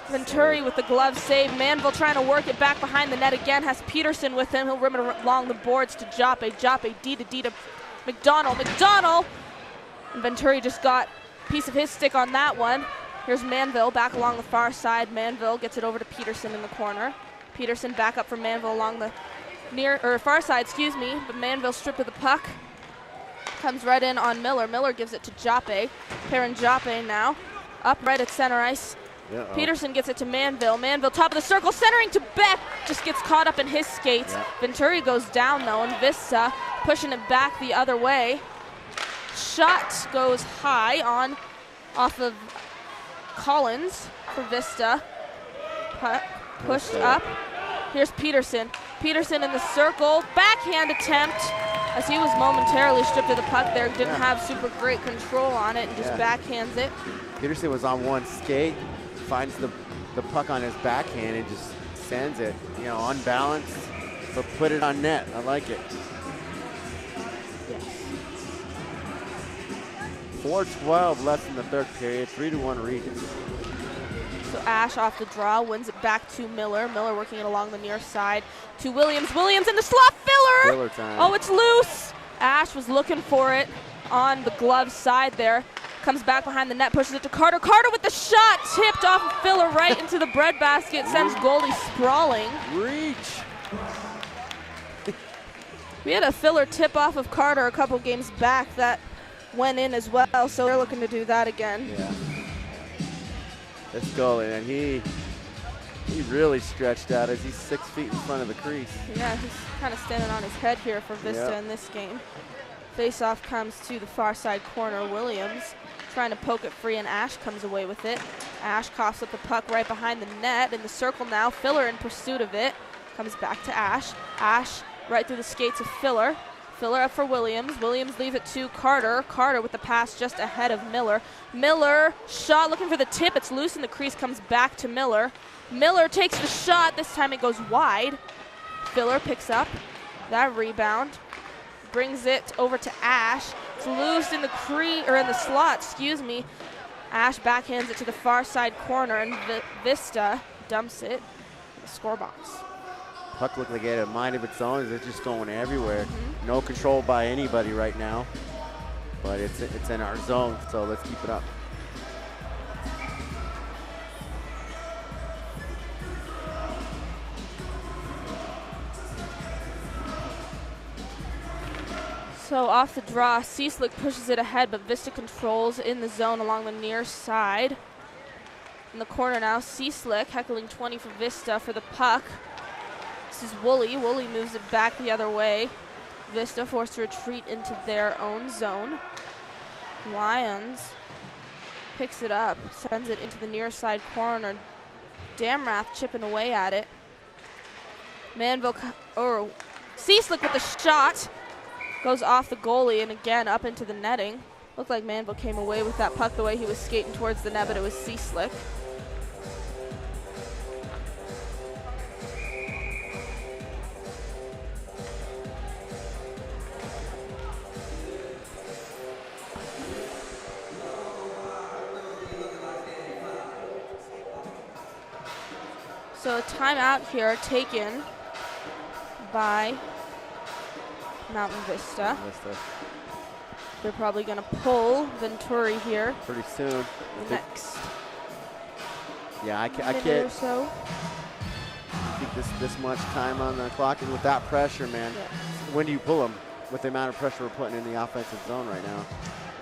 Venturi with the glove save. Manville trying to work it back behind the net again. Has Peterson with him. He'll rim it along the boards to Joppe. Joppe D to McDonald. McDonald. And Venturi just got a piece of his stick on that one. Here's Manville back along the far side. Manville gets it over to Peterson in the corner. Peterson back up for Manville along the far side, but Manville stripped of the puck. Comes right in on Miller. Miller gives it to Joppe. Perrin Joppe now. Up right at center ice. Uh-oh. Peterson gets it to Manville. Manville top of the circle, centering to Beck. Just gets caught up in his skates. Yeah. Venturi goes down though, and Vista pushing it back the other way. Shot goes high off of Collins for Vista. Puck pushed up. Here's Peterson. Peterson in the circle. Backhand attempt as he was momentarily stripped of the puck there. Didn't have super great control on it and just backhands it. Peterson was on one skate, finds the puck on his backhand and just sends it, unbalanced, but put it on net. I like it. 4:12 left in the third period, 3-1 Regis. So Ash off the draw, wins it back to Miller. Miller working it along the near side to Williams. Williams in the slot, Filler! Filler time. Oh, it's loose! Ash was looking for it on the glove side there. Comes back behind the net, pushes it to Carter. Carter with the shot, tipped off of Filler right into the breadbasket, sends goalie sprawling. Reach! We had a Filler tip off of Carter a couple games back that went in as well, so they're looking to do that again. Yeah. This goalie, and he really stretched out as he's 6 feet in front of the crease. Yeah, he's kind of standing on his head here for Vista in this game. Face-off comes to the far side corner. Williams trying to poke it free, and Ash comes away with it. Ash coughs up the puck right behind the net in the circle now. Filler in pursuit of it. Comes back to Ash. Ash right through the skates of Filler. Filler up for Williams. Williams leaves it to Carter. Carter with the pass just ahead of Miller. Miller, shot looking for the tip. It's loose in the crease, comes back to Miller. Miller takes the shot. This time it goes wide. Filler picks up that rebound. Brings it over to Ash. It's loose in the slot, Ash backhands it to the far side corner, and Vista dumps it in the score box. Puck looked like it had a mind of its own. It's just going everywhere. No control by anybody right now, but it's in our zone, so let's keep it up. So off the draw, Cieslik pushes it ahead, but Vista controls in the zone along the near side. In the corner now, Cieslik heckling 20 for Vista for the puck. This is Woolley. Woolley moves it back the other way. Vista forced to retreat into their own zone. Lyons picks it up, sends it into the near side corner. Damrath chipping away at it. Cieslik with the shot. Goes off the goalie and again up into the netting. Looked like Manville came away with that puck the way he was skating towards the net, but it was Cieslik. So a timeout here taken by Mountain Vista. They're probably going to pull Venturi here pretty soon. next. Yeah, I minute can't or so. keep this much time on the clock, and with that pressure, man, Yeah. when do you pull them? With the amount of pressure we're putting in the offensive zone right now,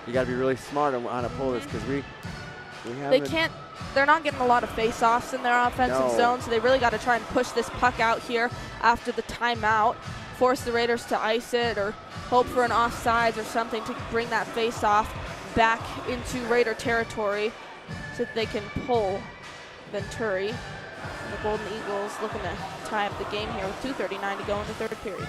you got to be really smart on how to pull this, because we haven't. They're not getting a lot of face-offs in their offensive zone, so they really got to try and push this puck out here after the timeout, force the Raiders to ice it, or hope for an offsides or something to bring that face-off back into Raider territory so that they can pull Venturi. And the Golden Eagles looking to tie up the game here with 2:39 to go in the third period.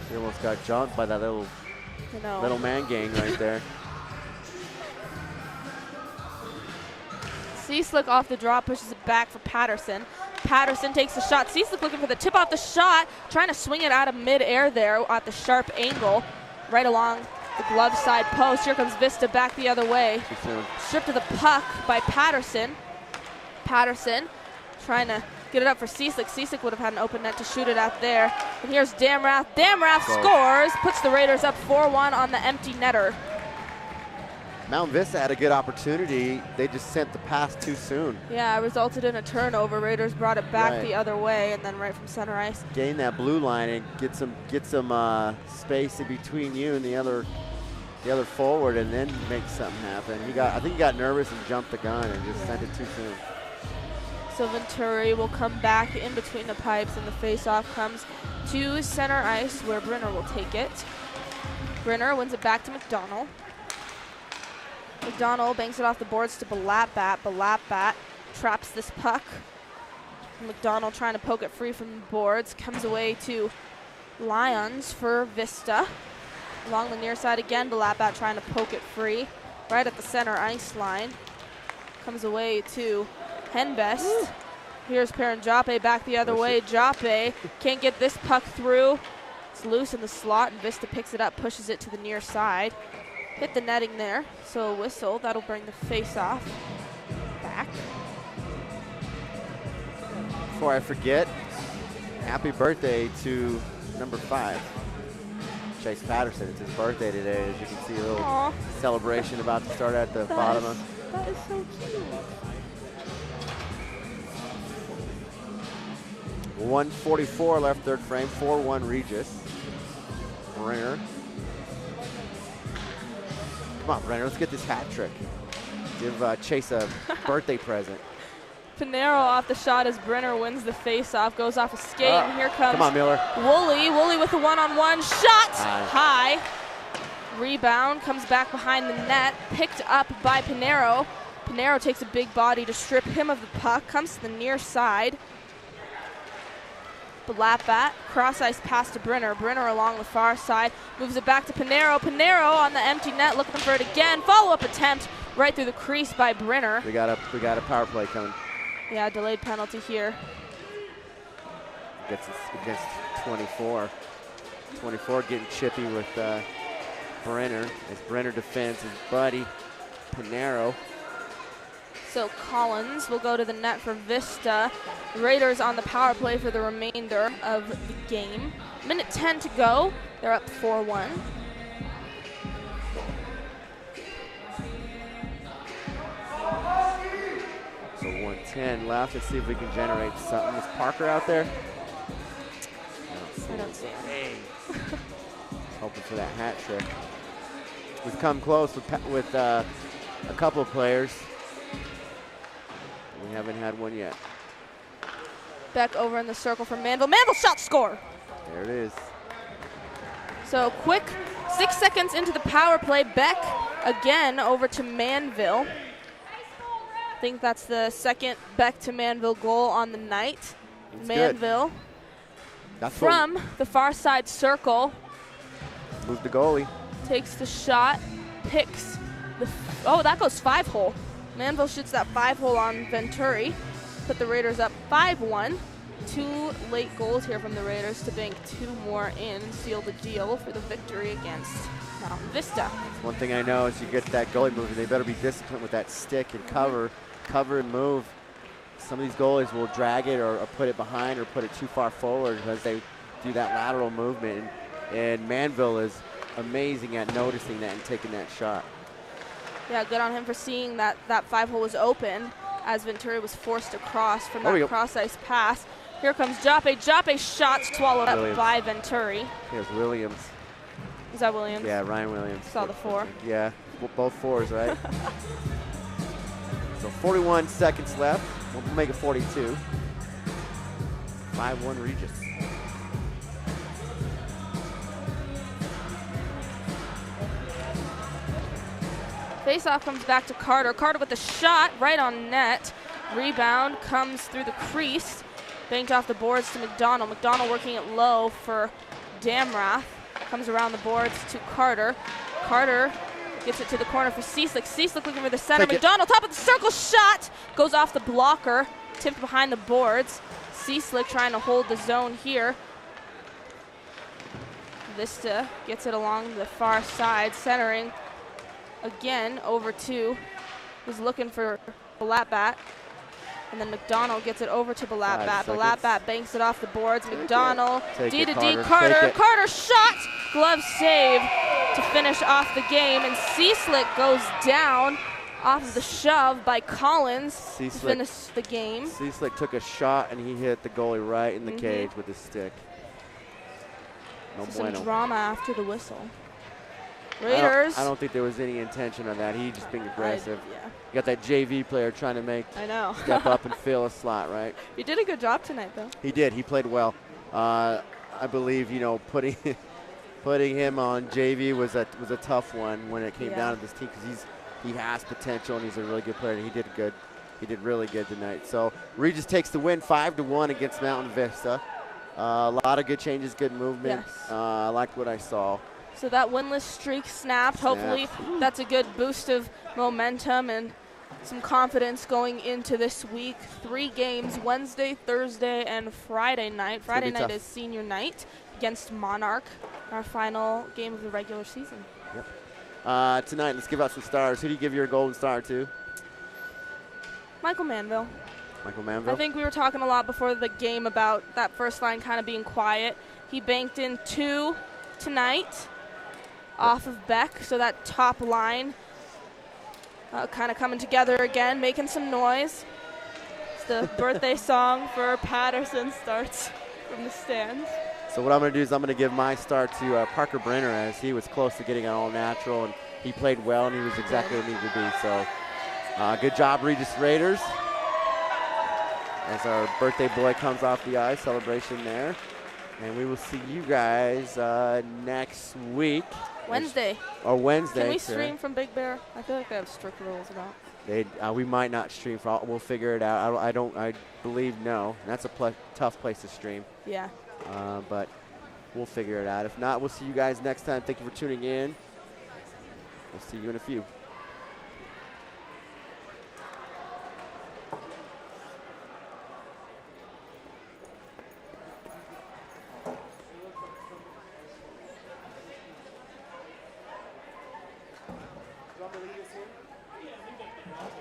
He almost got jumped by that little man gang right there. Cieslik off the draw, pushes it back for Patterson. Patterson takes the shot. Cieslik looking for the tip off the shot, trying to swing it out of midair there at the sharp angle, right along the glove side post. Here comes Vista back the other way. Stripped of the puck by Patterson. Patterson trying to get it up for Cieslik. Cieslik would have had an open net to shoot it out there. And here's Damrath. Damrath scores, puts the Raiders up 4-1 on the empty netter. Mountain Vista had a good opportunity. They just sent the pass too soon. Yeah, it resulted in a turnover. Raiders brought it back the other way, and then right from center ice. Gain that blue line and get some space in between you and the other forward, and then make something happen. I think he got nervous and jumped the gun and just sent it too soon. So Venturi will come back in between the pipes, and the face-off comes to center ice where Brenner will take it. Brenner wins it back to McDonald. McDonald banks it off the boards to Balabat. Balabat traps this puck. McDonald trying to poke it free from the boards. Comes away to Lyons for Vista. Along the near side again, Balabat trying to poke it free. Right at the center ice line. Comes away to Henbest. Woo. Here's Perrin Joppe back the other way. Joppe can't get this puck through. It's loose in the slot, and Vista picks it up, pushes it to the near side. Hit the netting there, so a whistle. That'll bring the face-off back. Before I forget, happy birthday to number 5, Chase Patterson. It's his birthday today. As you can see, a little celebration about to start at the bottom. That is so cute. 1:44 left third frame, 4-1 Regis. Brenner. Come on, Brenner, let's get this hat trick. Give Chase a birthday present. Pinero off the shot as Brenner wins the face-off, goes off a skate, and here comes come on, Miller. Woolley with a one-on-one shot. High. Rebound, comes back behind the net, picked up by Pinero. Pinero takes a big body to strip him of the puck, comes to the near side. Balabat, cross ice pass to Brenner. Brenner along the far side, moves it back to Pinero. Pinero on the empty net, looking for it again. Follow-up attempt right through the crease by Brenner. We got a power play coming. Yeah, delayed penalty here. Against 24. 24 getting chippy with Brenner as Brenner defends his buddy Pinero. So Collins will go to the net for Vista. Raiders on the power play for the remainder of the game. Minute 10 to go. They're up 4-1. So 1:10 left. Let's see if we can generate something. Is Parker out there? I don't see him. Hey. Hoping for that hat trick. We've come close with a couple of players. We haven't had one yet. Beck over in the circle for Manville. Manville shot, score! There it is. So quick 6 seconds into the power play. Beck again over to Manville. I think that's the second Beck to Manville goal on the night. That's Manville from the far side circle. Move the goalie. Takes the shot, picks the, that goes 5-hole. Manville shoots that 5-hole on Venturi. Put the Raiders up 5-1. 2 late goals here from the Raiders to bank 2 more in and seal the deal for the victory against Mountain Vista. One thing I know is you get that goalie moving, they better be disciplined with that stick and cover and move. Some of these goalies will drag it or put it behind or put it too far forward because they do that lateral movement. And Manville is amazing at noticing that and taking that shot. Yeah, good on him for seeing that 5-hole was open as Venturi was forced across from that cross-ice pass. Here comes Joppe. Joppe shot swallowed up by Venturi. Here's Williams. Is that Williams? Yeah, Ryan Williams. Saw the 4. Yeah, both 4s, right? So 41 seconds left. We'll make it 42. 5-1 Regis. Faceoff comes back to Carter. Carter with a shot right on net. Rebound comes through the crease. Banked off the boards to McDonald. McDonald working it low for Damrath. Comes around the boards to Carter. Carter gets it to the corner for Cieslik. Cieslik looking for the center. McDonald, top of the circle, shot! Goes off the blocker, tipped behind the boards. Cieslik trying to hold the zone here. Vista gets it along the far side, centering again over to, was looking for Balatbat. And then McDonald gets it over to Balatbat. Balatbat banks it off the boards. McDonald, D to D, Carter. Carter shot, glove save to finish off the game. And Cieslik goes down off of the shove by Collins to finish the game. Cieslik took a shot and he hit the goalie right in the cage with his stick. No bueno. Some drama after the whistle. Raiders. I don't think there was any intention on that. He just being aggressive. Yeah. You got that JV player trying to make step up and fill a slot, right? He did a good job tonight, though. He did. He played well. I believe, putting him on JV was a tough one when it came down to this team because he has potential and he's a really good player. And he did good. He did really good tonight. So Regis takes the win 5-1 against Mountain Vista. A lot of good changes, good movement. Yes. I liked what I saw. So that winless streak snapped. Hopefully that's a good boost of momentum and some confidence going into this week. 3 games, Wednesday, Thursday, and Friday night. Friday night is senior night against Monarch, our final game of the regular season. Yep. Tonight, let's give out some stars. Who do you give your golden star to? Michael Manville. Michael Manville? I think we were talking a lot before the game about that first line kind of being quiet. He banked in 2 tonight off of Beck, so that top line kind of coming together again, making some noise. It's the birthday song for Patterson starts from the stands. So what I'm going to do is I'm going to give my star to Parker Brenner, as he was close to getting an all-natural, and he played well, and he was exactly where he needed to be. So good job, Regis Raiders, as our birthday boy comes off the ice. Celebration there. And we will see you guys next week. Wednesday. Or Wednesday. Can we stream from Big Bear? I feel like they have strict rules about. We might not stream. We'll figure it out. I believe no. That's a tough place to stream. Yeah. But we'll figure it out. If not, we'll see you guys next time. Thank you for tuning in. We'll see you in a few. Do you want me to lead us in? Yeah, I think that's